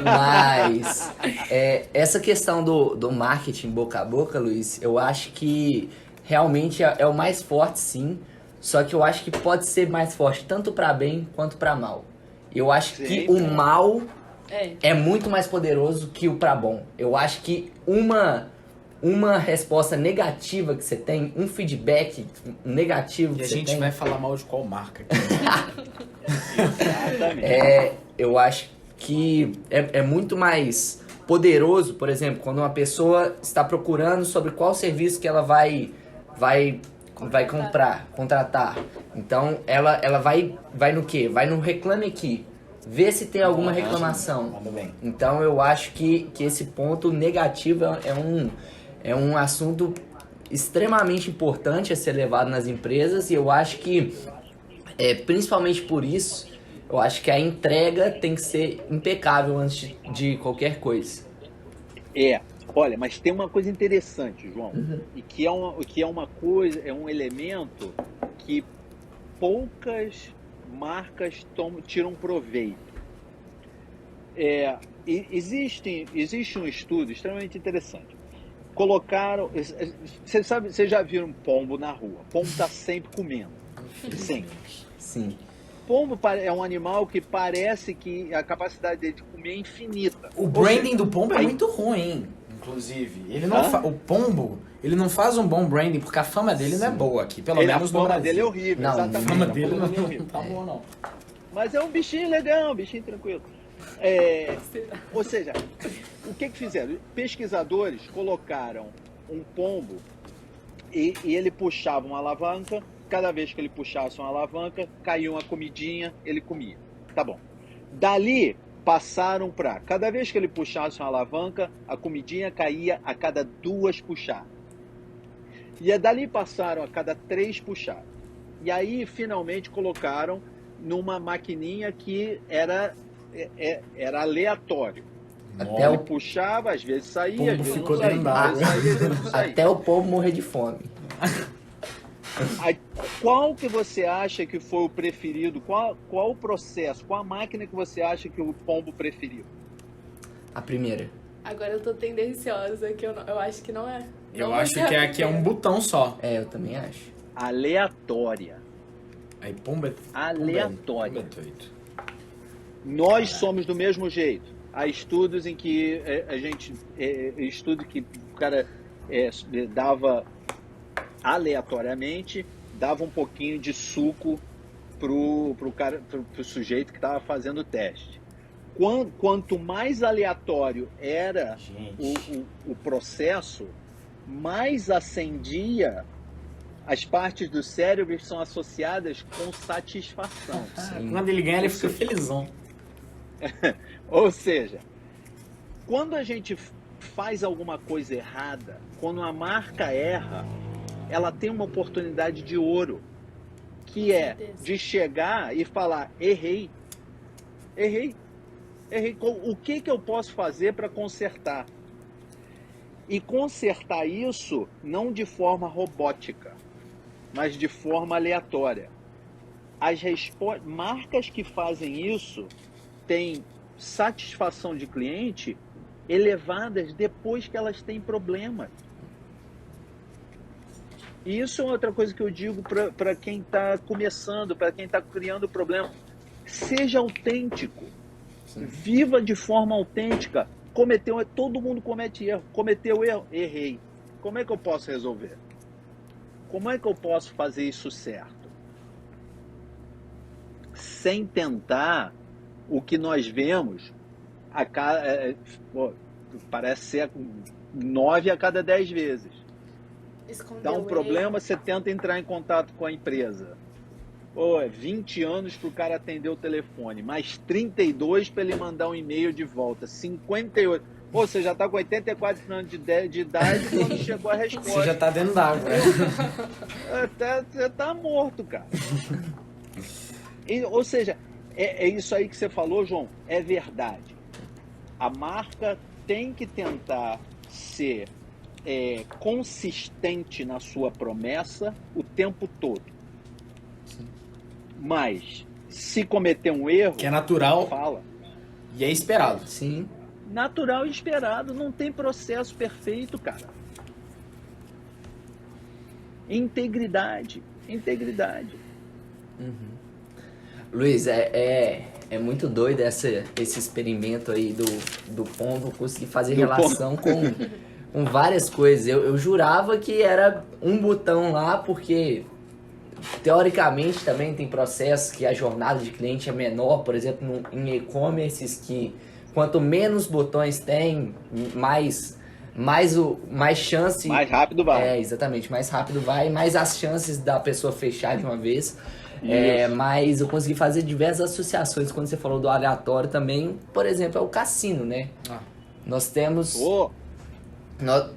Mas essa questão do marketing boca a boca, Luiz, eu acho que realmente é o mais forte, sim. Só que eu acho que pode ser mais forte tanto para bem quanto para mal. Eu acho Sim, que o cara. mal É. é muito mais poderoso que o para bom. Eu acho que uma resposta negativa que você tem, um feedback negativo E que a você gente tem, vai falar mal de qual marca aqui. Exatamente. eu acho que é muito mais poderoso, por exemplo, quando uma pessoa está procurando sobre qual serviço que ela vai contratar. Então, ela vai no quê? Vai no Reclame Aqui. Ver se tem alguma reclamação. Manda bem. Então, eu acho que esse ponto negativo é um assunto extremamente importante a ser levado nas empresas, e eu acho que, principalmente por isso, eu acho que a entrega tem que ser impecável antes de qualquer coisa. Olha, mas tem uma coisa interessante, João, e que é uma coisa, é um elemento que poucas marcas tiram proveito. Existe um estudo extremamente interessante. Colocaram, você já viu um pombo na rua? Pombo está sempre comendo, sempre. Sim. Pombo é um animal que parece que a capacidade dele de comer é infinita. O Ou branding seja, do pombo é aí- muito ruim, inclusive. Ele não Hã? o pombo, ele não faz um bom branding porque a fama dele não é boa aqui, pelo a menos no fama Brasil. dele é horrível, Não, exatamente. A fama A dele fama não, dele é horrível. tá boa, não. Mas é um bichinho legal, um bichinho tranquilo. Ou seja, o que fizeram? Pesquisadores colocaram um pombo e ele puxava uma alavanca. Cada vez que ele puxasse uma alavanca, caía uma comidinha, ele comia. Tá bom. Dali passaram para cada vez que ele puxasse uma alavanca, a comidinha caía a cada 2 puxadas. E dali passaram a cada 3 puxadas. E aí finalmente colocaram numa maquininha que era aleatório. Até Ele o, puxava, às vezes saía, Pombo às vezes ficou não saía. dentro da Às água. vezes saía, às vezes não saía. até o povo morrer de fome. Aí, qual que você acha que foi o preferido? Qual o processo? Qual a máquina que você acha que o pombo preferiu? A primeira. Agora eu tô tendenciosa, que eu acho que não é. Eu Não vai acho ser a que aqui é um primeira. botão só. Eu também acho. Aleatória. Aí pombo é... Aleatória. Pombo é doido. Nós somos do mesmo jeito. Há estudos em que estudo que o cara dava aleatoriamente, dava um pouquinho de suco pro sujeito que estava fazendo o teste. Quanto mais aleatório era Gente. o processo, mais acendia as partes do cérebro são associadas com satisfação. Quando ele ganha, ele fica felizão. Ou seja, quando a gente faz alguma coisa errada, quando a marca erra, ela tem uma oportunidade de ouro, que é de chegar e falar: errei. O que eu posso fazer para consertar? E consertar isso não de forma robótica, mas de forma aleatória. As marcas que fazem isso têm satisfação de cliente elevadas depois que elas têm problemas. E isso é outra coisa que eu digo para quem está começando, para quem está criando problema. Seja autêntico. Sim. Viva de forma autêntica. Todo mundo comete erro. Cometeu erro? Errei. Como é que eu posso resolver? Como é que eu posso fazer isso certo? Sem tentar o que nós vemos parece ser 9 a cada 10 vezes. Dá um problema, você tenta entrar em contato com a empresa. 20 anos para o cara atender o telefone, mais 32 para ele mandar um e-mail de volta, 58. Você já está com 84 anos de idade quando chegou a resposta. Você já está dentro d'água. Você está morto, cara. Ou seja, é isso aí que você falou, João, é verdade. A marca tem que tentar ser consistente na sua promessa o tempo todo. Sim. Mas, se cometer um erro... Que é natural. Fala. E é esperado. Sim. Natural e esperado. Não tem processo perfeito, cara. Integridade. Uhum. Luiz, é muito doido esse experimento aí do pombo conseguir fazer relação com várias coisas. Eu jurava que era um botão lá, porque teoricamente também tem processos que a jornada de cliente é menor, por exemplo, em e-commerces, que quanto menos botões tem, mais chance... Mais rápido vai. Exatamente, mais rápido vai, mais as chances da pessoa fechar de uma vez. Mas eu consegui fazer diversas associações. Quando você falou do aleatório também, por exemplo, é o cassino, né? Nós temos...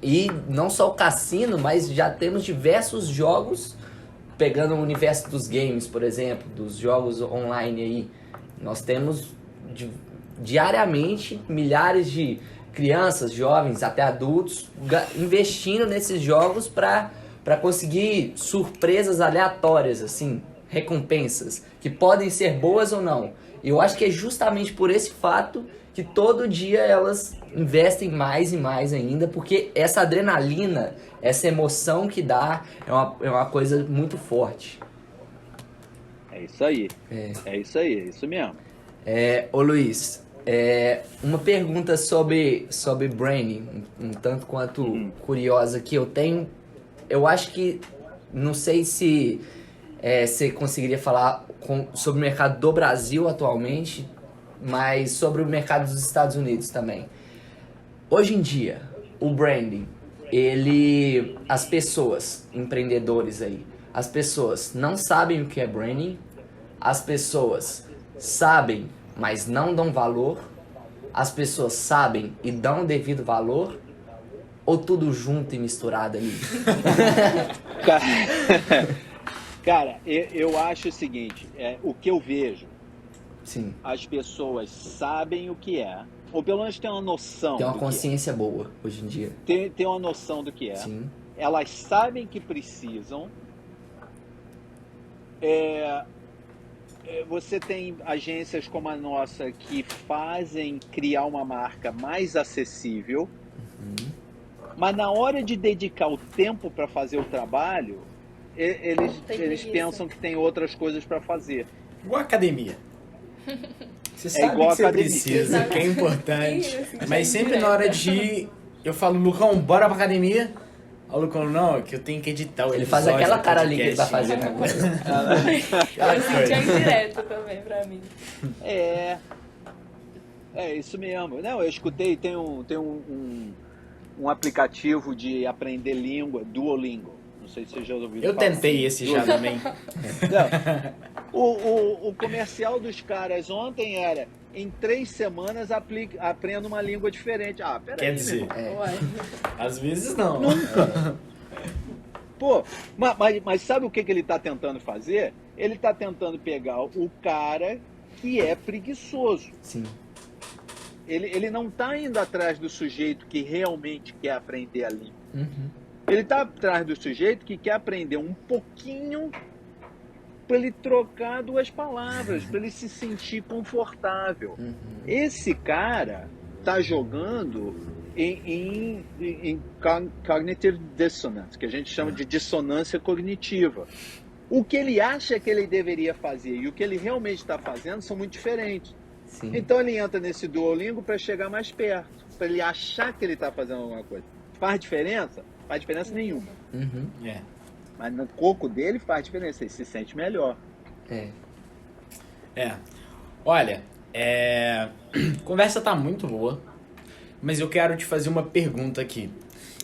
E não só o cassino, mas já temos diversos jogos, pegando o universo dos games, por exemplo, dos jogos online aí. Nós temos diariamente milhares de crianças, jovens, até adultos, investindo nesses jogos para conseguir surpresas aleatórias, assim, recompensas, que podem ser boas ou não. E eu acho que é justamente por esse fato que todo dia elas investem mais e mais ainda, porque essa adrenalina, essa emoção que dá é uma coisa muito forte. É isso aí. É isso mesmo. Ô Luiz, uma pergunta sobre branding, um tanto quanto curiosa que eu tenho. Eu acho que, não sei se você conseguiria falar sobre o mercado do Brasil atualmente, mas sobre o mercado dos Estados Unidos também. Hoje em dia, o branding, as pessoas, empreendedores aí, as pessoas não sabem o que é branding, as pessoas sabem, mas não dão valor, as pessoas sabem e dão o devido valor, ou tudo junto e misturado ali? Cara, eu acho o seguinte, o que eu vejo, sim, as pessoas sabem o que é, ou pelo menos tem uma noção. Tem uma consciência boa hoje em dia. Tem uma noção do que é. Sim. Elas sabem que precisam. Você tem agências como a nossa que fazem criar uma marca mais acessível, mas na hora de dedicar o tempo para fazer o trabalho, eles pensam que tem outras coisas para fazer. Igual a academia. Você sabe igual que você precisa, que é importante. Mas sempre na hora de ir, eu falo, Lucão, bora pra academia. Aí o Lucão, não, que eu tenho que editar o episódio. Ele faz aquela cara ali que ele tá fazendo agora. Eu senti indireto também pra mim. É isso mesmo. Não, eu escutei, tem um aplicativo de aprender língua, Duolingo. Não sei se você já ouviu Eu falar. tentei esse já também. Não. O comercial dos caras ontem era: em 3 semanas aprenda uma língua diferente. Ah, peraí. Quer dizer, Uai. às vezes não. Pô, mas sabe o que ele tá tentando fazer? Ele tá tentando pegar o cara que é preguiçoso. Sim. Ele não tá indo atrás do sujeito que realmente quer aprender a língua. Uhum. Ele tá atrás do sujeito que quer aprender um pouquinho para ele trocar 2 palavras, para ele se sentir confortável. Uhum. Esse cara tá jogando em cognitive dissonance, que a gente chama de dissonância cognitiva. O que ele acha que ele deveria fazer e o que ele realmente está fazendo são muito diferentes. Sim. Então ele entra nesse Duolingo para chegar mais perto, para ele achar que ele está fazendo alguma coisa. Faz diferença? Faz diferença nenhuma. Uhum. É. Mas no coco dele faz diferença, ele se sente melhor. Olha, a conversa tá muito boa, mas eu quero te fazer uma pergunta aqui.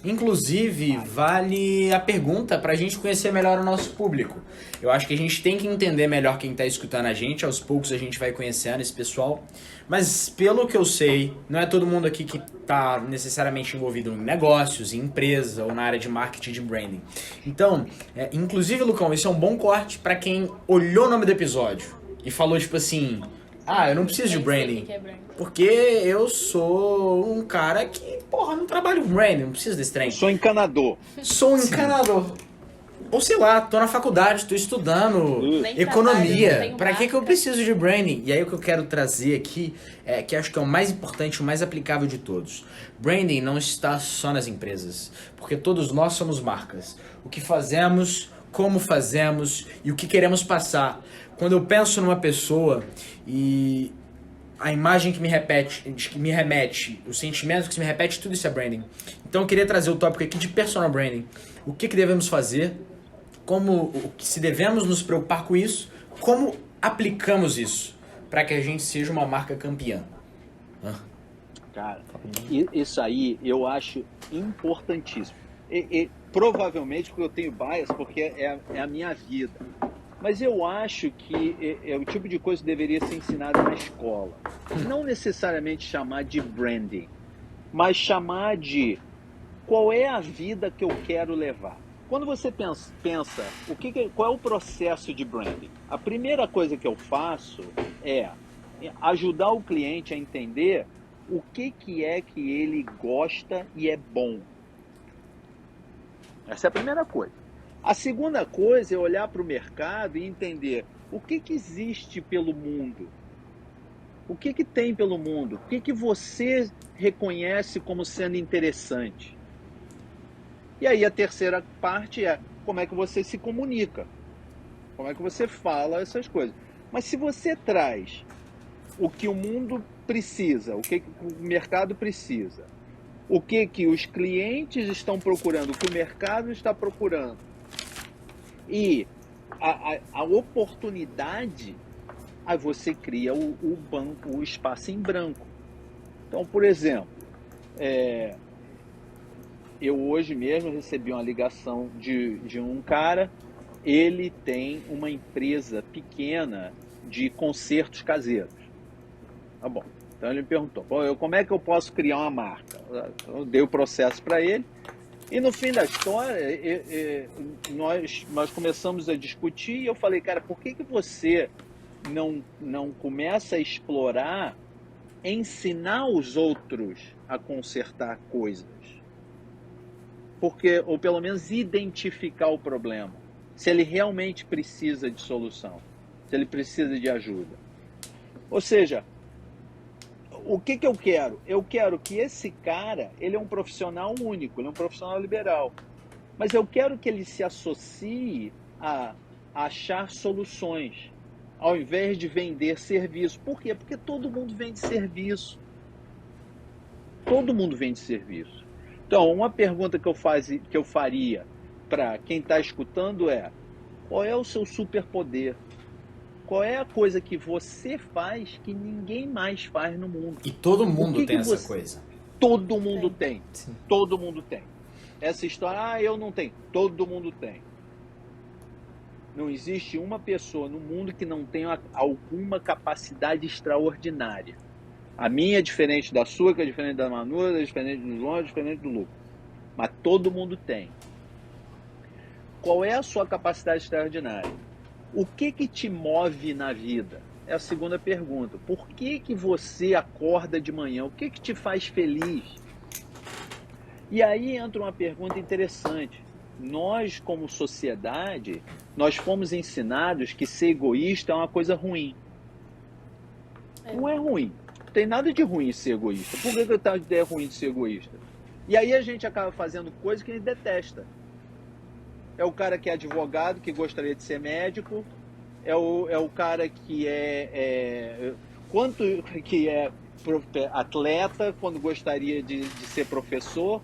Inclusive, vale a pergunta pra gente conhecer melhor o nosso público. Eu acho que a gente tem que entender melhor quem tá escutando a gente. Aos poucos a gente vai conhecendo esse pessoal. Mas pelo que eu sei, não é todo mundo aqui que tá necessariamente envolvido em negócios, em empresa ou na área de marketing e de branding. Então, inclusive, Lucão, isso é um bom corte pra quem olhou o nome do episódio e falou tipo assim: ah, eu não preciso de Nem sei o branding. que é branding. Porque eu sou um cara que, não trabalho com branding, não preciso desse trem. Eu sou encanador. Sou um encanador. Ou sei lá, tô na faculdade, tô estudando Nem trabalho, não economia. tenho Pra que eu marca. preciso de branding? E aí o que eu quero trazer aqui que acho que é o mais importante, o mais aplicável de todos. Branding não está só nas empresas, porque todos nós somos marcas. O que fazemos, como fazemos e o que queremos passar. Quando eu penso numa pessoa e a imagem que me remete, o sentimento que se me repete, tudo isso é branding. Então eu queria trazer o tópico aqui de personal branding. O que devemos fazer, se devemos nos preocupar com isso, como aplicamos isso para que a gente seja uma marca campeã. Cara, isso aí eu acho importantíssimo. Provavelmente porque eu tenho bias, porque é a minha vida. Mas eu acho que é o tipo de coisa que deveria ser ensinada na escola. Não necessariamente chamar de branding, mas chamar de qual é a vida que eu quero levar. Quando você pensa qual é o processo de branding? A primeira coisa que eu faço é ajudar o cliente a entender o que é que ele gosta e é bom. Essa é a primeira coisa. A segunda coisa é olhar para o mercado e entender o que existe pelo mundo. O que tem pelo mundo? O que você reconhece como sendo interessante? E aí a terceira parte é como é que você se comunica. Como é que você fala essas coisas. Mas se você traz o que o mundo precisa, o que o mercado precisa, o que os clientes estão procurando, o que o mercado está procurando, e a oportunidade, aí você cria o espaço em branco. Então, por exemplo, eu hoje mesmo recebi uma ligação de um cara, ele tem uma empresa pequena de concertos caseiros. Tá bom. Então ele me perguntou, como é que eu posso criar uma marca? Eu dei o processo para ele. E no fim da história, nós começamos a discutir e eu falei, cara, por que você não começa a explorar, ensinar os outros a consertar coisas? Ou pelo menos identificar o problema. Se ele realmente precisa de solução, se ele precisa de ajuda. Ou seja, o que eu quero? Eu quero que esse cara, ele é um profissional único, ele é um profissional liberal. Mas eu quero que ele se associe a achar soluções, ao invés de vender serviço. Por quê? Porque todo mundo vende serviço. Todo mundo vende serviço. Então, uma pergunta que eu faria para quem está escutando é: qual é o seu superpoder? Qual é a coisa que você faz que ninguém mais faz no mundo? E todo mundo tem essa coisa. Todo mundo tem. Sim. Todo mundo tem. essa história, eu não tenho. Todo mundo tem. Não existe uma pessoa no mundo que não tenha alguma capacidade extraordinária. A minha é diferente da sua, que é diferente da Manu, é diferente do João, é diferente do Lucas. Mas todo mundo tem. Qual é a sua capacidade extraordinária? O que te move na vida? É a segunda pergunta. Por que você acorda de manhã? O que te faz feliz? E aí entra uma pergunta interessante. Nós, como sociedade, nós fomos ensinados que ser egoísta é uma coisa ruim. Não é ruim. Não tem nada de ruim em ser egoísta. Por que é ruim de ser egoísta? E aí a gente acaba fazendo coisas que a gente detesta. É o cara que é advogado, que gostaria de ser médico. É o cara que é atleta, quando gostaria de ser professor.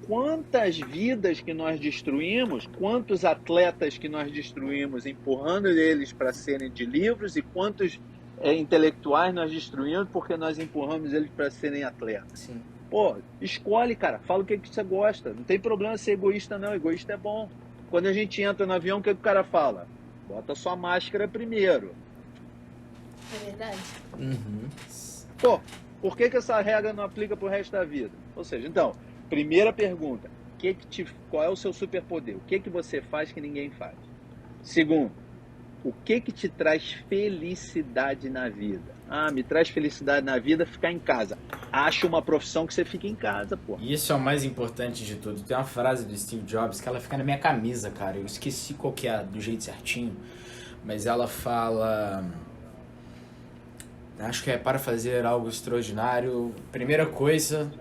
Quantas vidas que nós destruímos, quantos atletas que nós destruímos empurrando eles para serem de livros e quantos intelectuais nós destruímos porque nós empurramos eles para serem atletas. Sim. Pô, escolhe, cara, fala o que você gosta. Não tem problema ser egoísta, não. Egoísta é bom. Quando a gente entra no avião, o que o cara fala? Bota sua máscara primeiro. É verdade. Uhum. Pô, por que essa regra não aplica pro resto da vida? Ou seja, então, primeira pergunta, qual é o seu superpoder? O que você faz que ninguém faz? Segundo, o que te traz felicidade na vida? Me traz felicidade na vida ficar em casa. Acha uma profissão que você fique em casa, pô. E isso é o mais importante de tudo. Tem uma frase do Steve Jobs que ela fica na minha camisa, cara. Eu esqueci qual que é do jeito certinho, mas ela fala... Acho que é para fazer algo extraordinário. Primeira coisa,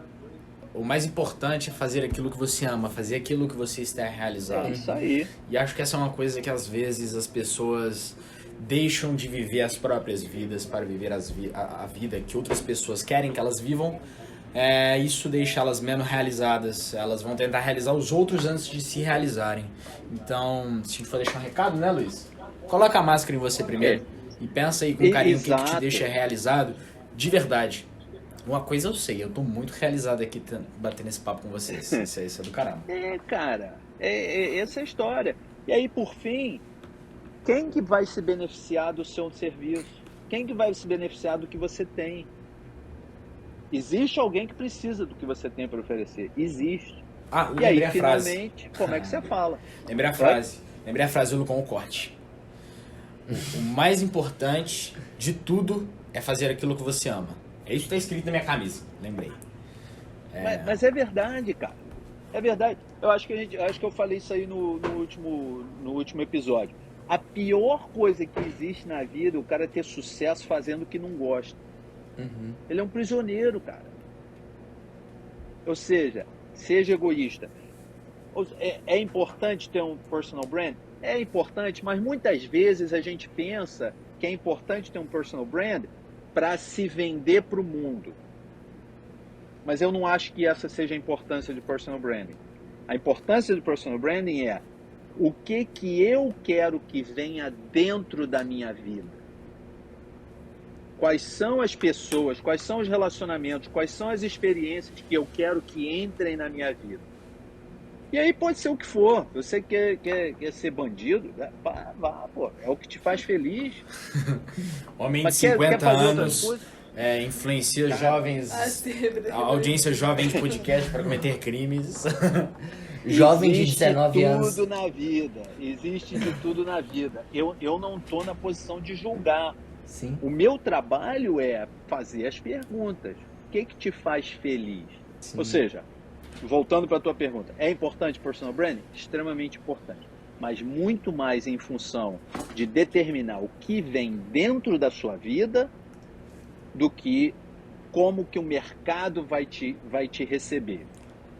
o mais importante é fazer aquilo que você ama, fazer aquilo que você está realizando. É isso aí. E acho que essa é uma coisa que às vezes as pessoas deixam de viver as próprias vidas para viver a vida que outras pessoas querem que elas vivam. Isso deixa elas menos realizadas. Elas vão tentar realizar os outros antes de se realizarem. Então, se a gente for deixar um recado, né, Luiz? Coloca a máscara em você primeiro e pensa aí com carinho o que te deixa realizado de verdade. Uma coisa eu sei, eu tô muito realizado aqui batendo esse papo com vocês. Isso é do caramba. Cara, essa é a história. E aí, por fim, quem que vai se beneficiar do seu serviço? Quem que vai se beneficiar do que você tem? Existe alguém que precisa do que você tem para oferecer? Existe. E aí, finalmente, como é que você fala? Lembrei a frase do Lucão Corte. O mais importante de tudo é fazer aquilo que você ama. É isso que está escrito na minha camisa, lembrei. Mas é verdade, cara. É verdade. Eu acho que eu falei isso aí no último episódio. A pior coisa que existe na vida é o cara ter sucesso fazendo o que não gosta. Uhum. Ele é um prisioneiro, cara. Ou seja, seja egoísta. É importante ter um personal brand? É importante, mas muitas vezes a gente pensa que é importante ter um personal brand para se vender para o mundo. Mas eu não acho que essa seja a importância de personal branding. A importância do personal branding é o que eu quero que venha dentro da minha vida. Quais são as pessoas, quais são os relacionamentos, quais são as experiências que eu quero que entrem na minha vida. E aí pode ser o que for. Você quer ser bandido? Vá, pô. É o que te faz feliz. Homem de 50 anos influencia jovens, a audiência jovem de podcast para cometer crimes. Jovem de 19 anos. Existe tudo na vida. Existe de tudo na vida. Eu não estou na posição de julgar. Sim. O meu trabalho é fazer as perguntas. O que te faz feliz? Sim. Ou seja, voltando para a tua pergunta, é importante personal branding? Extremamente importante. Mas muito mais em função de determinar o que vem dentro da sua vida do que como que o mercado vai te receber.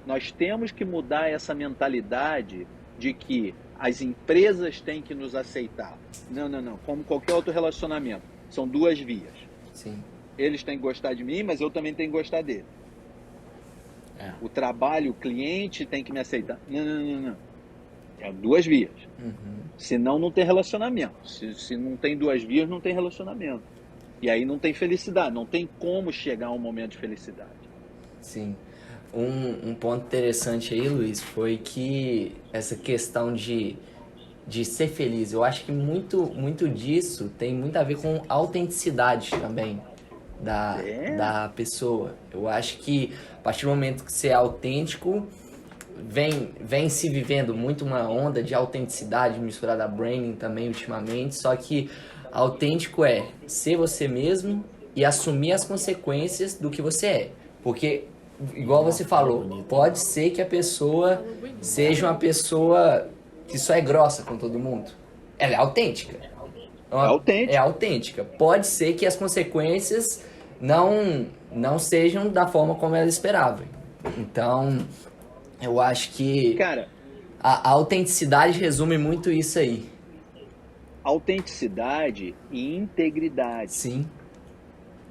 Nós temos que mudar essa mentalidade de que as empresas têm que nos aceitar. Não. Como qualquer outro relacionamento. São duas vias. Sim. Eles têm que gostar de mim, mas eu também tenho que gostar dele. O trabalho, o cliente tem que me aceitar. Não. É duas vias. Uhum. Senão não tem relacionamento. Se não tem duas vias, não tem relacionamento. E aí não tem felicidade. Não tem como chegar a um momento de felicidade. Sim. Um ponto interessante aí, Luiz, foi que essa questão de ser feliz, eu acho que muito disso tem muito a ver com autenticidade também da pessoa. Eu acho que a partir do momento que você é autêntico, vem se vivendo muito uma onda de autenticidade misturada a branding também ultimamente, só que autêntico é ser você mesmo e assumir as consequências do que você é. Porque, igual você falou, pode ser que a pessoa seja uma pessoa que só é grossa com todo mundo. Ela é autêntica. É autêntica. Pode ser que as consequências não sejam da forma como ela esperava. Então, eu acho que Cara, a autenticidade resume muito isso aí. autenticidade e integridade, Sim,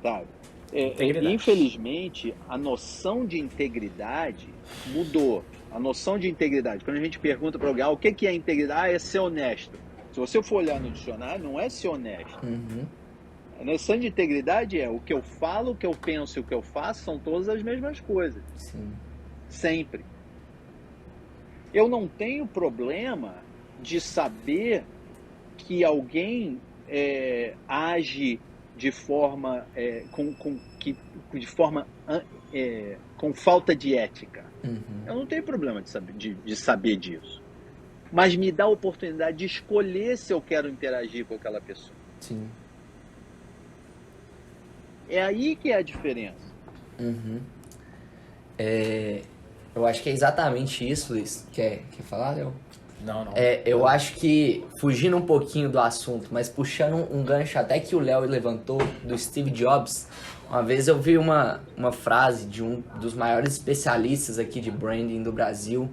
sabe? Integridade. Infelizmente, a noção de integridade mudou. A noção de integridade, quando a gente pergunta para alguém, o que é integridade? É ser honesto. Se você for olhar no dicionário, não é ser honesto. A noção de integridade é o que eu falo, o que eu penso e o que eu faço são todas as mesmas coisas. sim. Sempre. Eu não tenho problema de saber que alguém age de forma com falta de ética. Eu não tenho problema de saber disso. Mas me dá a oportunidade de escolher se eu quero interagir com aquela pessoa. Sim. É aí que é a diferença. Eu acho que é exatamente isso, Luiz. Quer falar, Léo? Não. Eu acho que, fugindo um pouquinho do assunto, mas puxando um gancho até que o Léo levantou, do Steve Jobs, uma vez eu vi uma frase de um dos maiores especialistas aqui de branding do Brasil,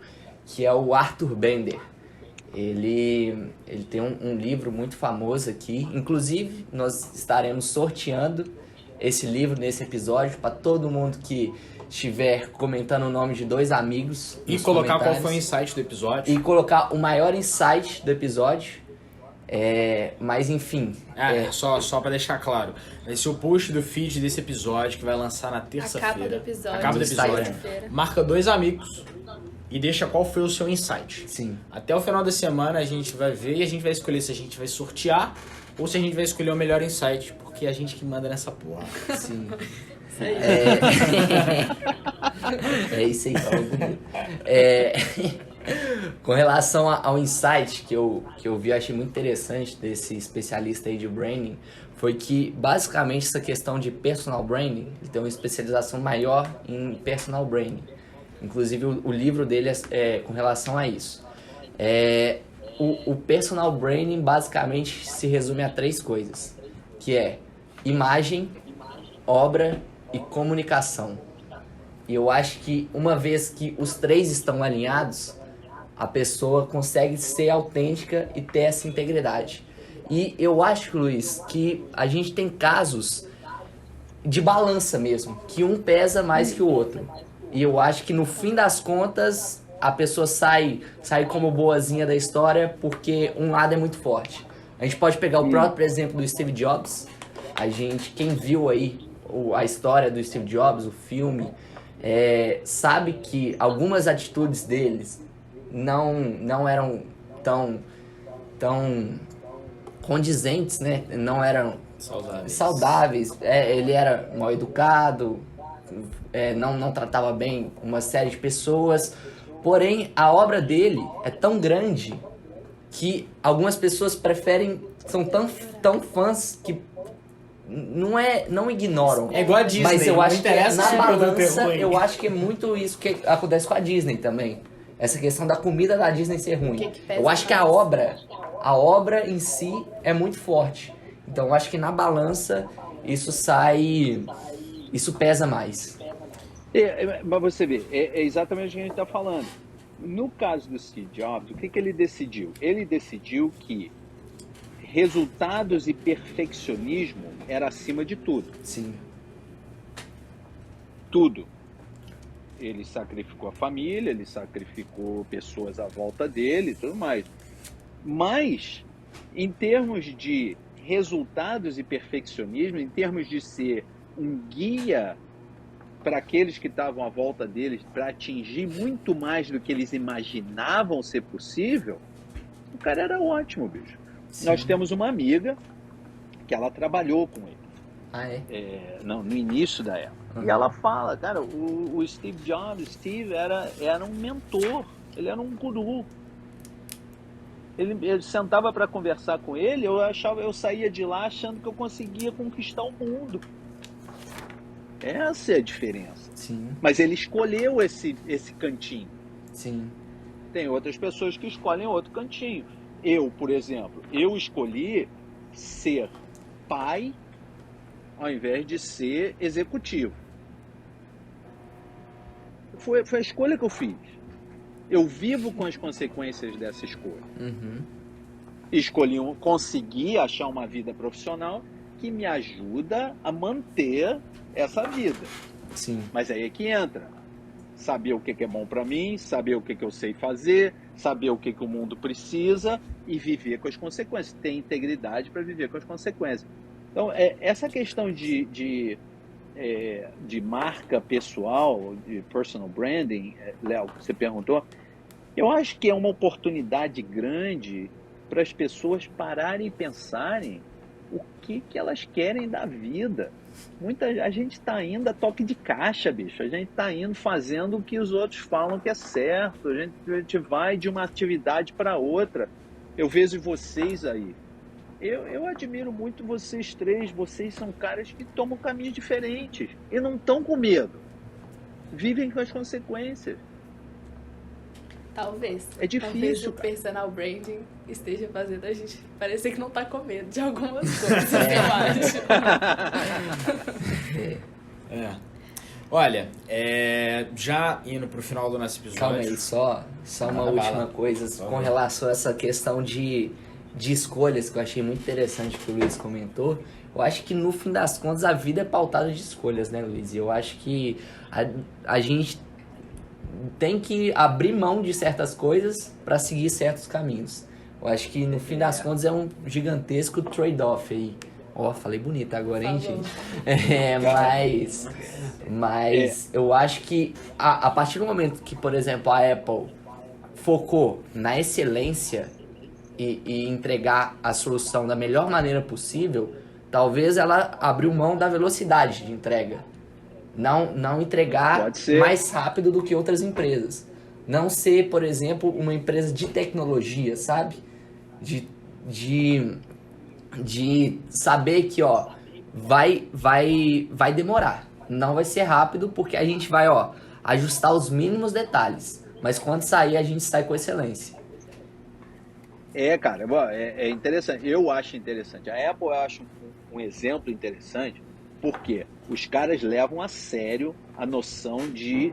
que é o Arthur Bender. Ele tem um livro muito famoso aqui, inclusive nós estaremos sorteando esse livro nesse episódio para todo mundo que estiver comentando o nome de 2 amigos. E colocar qual foi o insight do episódio. E colocar o maior insight do episódio. Mas enfim. Só pra deixar claro. Esse é o post do feed desse episódio que vai lançar na terça-feira. A capa do episódio. A capa do episódio. Terça-feira. Marca 2 amigos e deixa qual foi o seu insight. Sim. Até o final da semana a gente vai ver e a gente vai escolher se a gente vai sortear ou se a gente vai escolher o melhor insight, porque é a gente que manda nessa porra. Sim. Isso aí. É isso aí, falou bonito. Com relação ao insight que eu vi, eu achei muito interessante desse especialista aí de branding, foi que basicamente essa questão de personal branding, ele tem uma especialização maior em personal branding. Inclusive o livro dele é com relação a isso. O personal branding basicamente se resume a 3 coisas, que é imagem, obra e comunicação. E eu acho que uma vez que os 3 estão alinhados, a pessoa consegue ser autêntica e ter essa integridade. E eu acho, Luiz, que a gente tem casos de balança mesmo, que um pesa mais que o outro. E eu acho que no fim das contas, a pessoa sai como boazinha da história porque um lado é muito forte. A gente pode pegar o próprio exemplo do Steve Jobs. Quem viu aí a história do Steve Jobs, o filme, sabe que algumas atitudes deles não eram tão condizentes, né? Não eram saudáveis. Ele era mal educado, não tratava bem uma série de pessoas. Porém, a obra dele é tão grande que algumas pessoas são tão fãs que não ignoram. É igual a Disney, mas eu não acho que interessa na se o produto é balança, ruim. eu acho que é muito isso que acontece com a Disney também. Essa questão da comida da Disney ser ruim. que pesa Eu acho que a obra em si é muito forte. Então eu acho que na balança isso pesa mais. Mas você vê, é exatamente o que a gente está falando. No caso do Steve Jobs, o que ele decidiu? Ele decidiu que resultados e perfeccionismo era acima de tudo. Sim. Tudo. Ele sacrificou a família, ele sacrificou pessoas à volta dele e tudo mais. Mas, em termos de resultados e perfeccionismo, em termos de ser um guia para aqueles que estavam à volta deles, para atingir muito mais do que eles imaginavam ser possível, o cara era ótimo, bicho. Sim. Nós temos uma amiga que ela trabalhou com ele. Ah, é? No início da época. Uhum. E ela fala, cara, o Steve Jobs, era um mentor, ele era um guru. Ele sentava para conversar com ele, eu saía de lá achando que eu conseguia conquistar o mundo. Essa é a diferença. Sim, Mas ele escolheu esse cantinho. sim. Tem outras pessoas que escolhem outro cantinho. Eu, por exemplo, eu escolhi ser pai ao invés de ser executivo. Foi a escolha que eu fiz. Eu vivo com as consequências dessa escolha. Uhum. Consegui achar uma vida profissional que me ajuda a manter essa vida. Sim. Mas aí é que entra. Saber o que é bom para mim, saber o que eu sei fazer, saber o que o mundo precisa e viver com as consequências. Ter integridade para viver com as consequências. Então, essa questão de marca pessoal, de personal branding, Léo, que você perguntou, eu acho que é uma oportunidade grande para as pessoas pararem e pensarem o que elas querem da vida. A gente está indo a toque de caixa, bicho. A gente está indo fazendo o que os outros falam que é certo. A gente vai de uma atividade para outra. Eu vejo vocês aí. Eu admiro muito vocês três. Vocês são caras que tomam caminhos diferentes e não estão com medo. Vivem com as consequências. Talvez. É difícil, Talvez o cara. personal branding esteja fazendo a gente parecer que não tá com medo de algumas coisas, eu acho. Olha, já indo pro final do nosso episódio... Calma aí, só uma última coisa com relação a essa questão de escolhas que eu achei muito interessante que o Luiz comentou. Eu acho que no fim das contas a vida é pautada de escolhas, né, Luiz? E eu acho que a gente tem que abrir mão de certas coisas para seguir certos caminhos. Eu acho que no fim das contas é um gigantesco trade-off aí. Ó, falei bonito agora, hein, gente? Mas eu acho que a partir do momento que, por exemplo, a Apple focou na excelência e entregar a solução da melhor maneira possível, talvez ela abriu mão da velocidade de entrega. Não entregar mais rápido do que outras empresas. Não ser, por exemplo, uma empresa de tecnologia, sabe? De saber que, ó, vai demorar. Não vai ser rápido porque a gente vai, ó, ajustar os mínimos detalhes. Mas quando sair, a gente sai com excelência. Cara, é interessante. Eu acho interessante. A Apple eu acho um exemplo interessante porque os caras levam a sério a noção de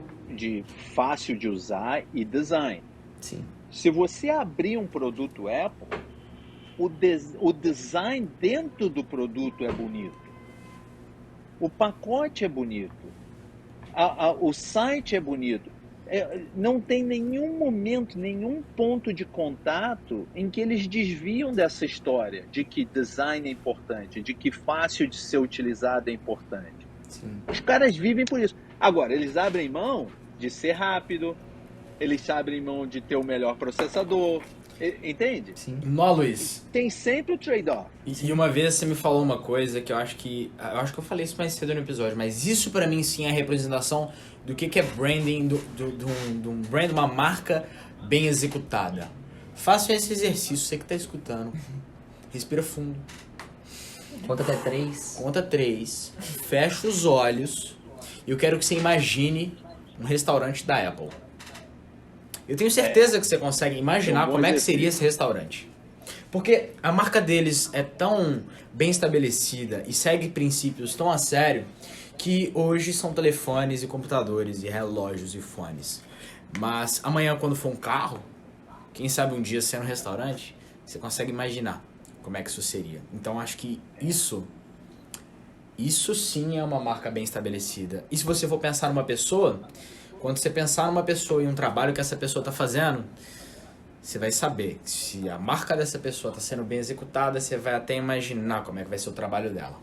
fácil de usar e design. Sim. Se você abrir um produto Apple, o design dentro do produto é bonito. O pacote é bonito. O site é bonito. Não tem nenhum momento, nenhum ponto de contato em que eles desviam dessa história de que design é importante, de que fácil de ser utilizado é importante. Sim. Os caras vivem por isso. Agora, eles abrem mão de ser rápido, eles abrem mão de ter o melhor processador, entende? Sim. Nó, Luiz. Tem sempre o trade-off. E uma vez você me falou uma coisa que eu acho que eu falei isso mais cedo no episódio, mas isso pra mim sim é a representação do que é branding, de um brand, uma marca bem executada. Faça esse exercício, você que tá escutando. Respira fundo. Conta até 3. Conta 3. Fecha os olhos. E eu quero que você imagine um restaurante da Apple. Eu tenho certeza que você consegue imaginar como é que seria esse restaurante. Porque a marca deles é tão bem estabelecida e segue princípios tão a sério que hoje são telefones e computadores e relógios e fones. Mas amanhã, quando for um carro, quem sabe um dia ser um restaurante, você consegue imaginar como é que isso seria. Então acho que isso sim é uma marca bem estabelecida. E se você for pensar numa pessoa, quando você pensar numa pessoa e um trabalho que essa pessoa está fazendo, você vai saber se a marca dessa pessoa está sendo bem executada, você vai até imaginar como é que vai ser o trabalho dela.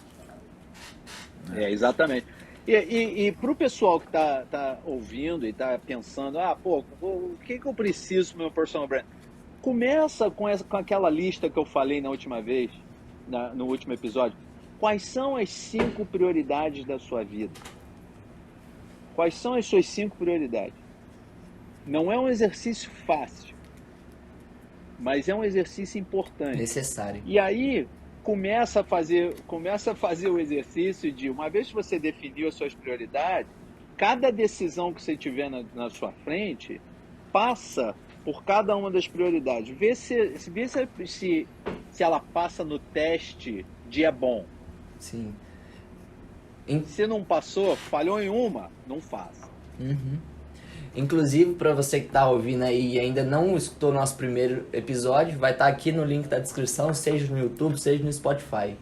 Exatamente. E para o pessoal que tá ouvindo e tá pensando, o que eu preciso pro meu personal brand? Começa com aquela lista que eu falei na última vez, no último episódio. Quais são as 5 prioridades da sua vida? Quais são as suas 5 prioridades? Não é um exercício fácil, mas é um exercício importante. Necessário. E aí começa a fazer o exercício de, uma vez que você definiu as suas prioridades, cada decisão que você tiver na sua frente, passa por cada uma das prioridades. Vê se ela passa no teste de é bom. Sim. Se não passou, falhou em uma, não faça. Uhum. Inclusive, para você que tá ouvindo aí e ainda não escutou nosso primeiro episódio, vai estar aqui no link da descrição, seja no YouTube, seja no Spotify.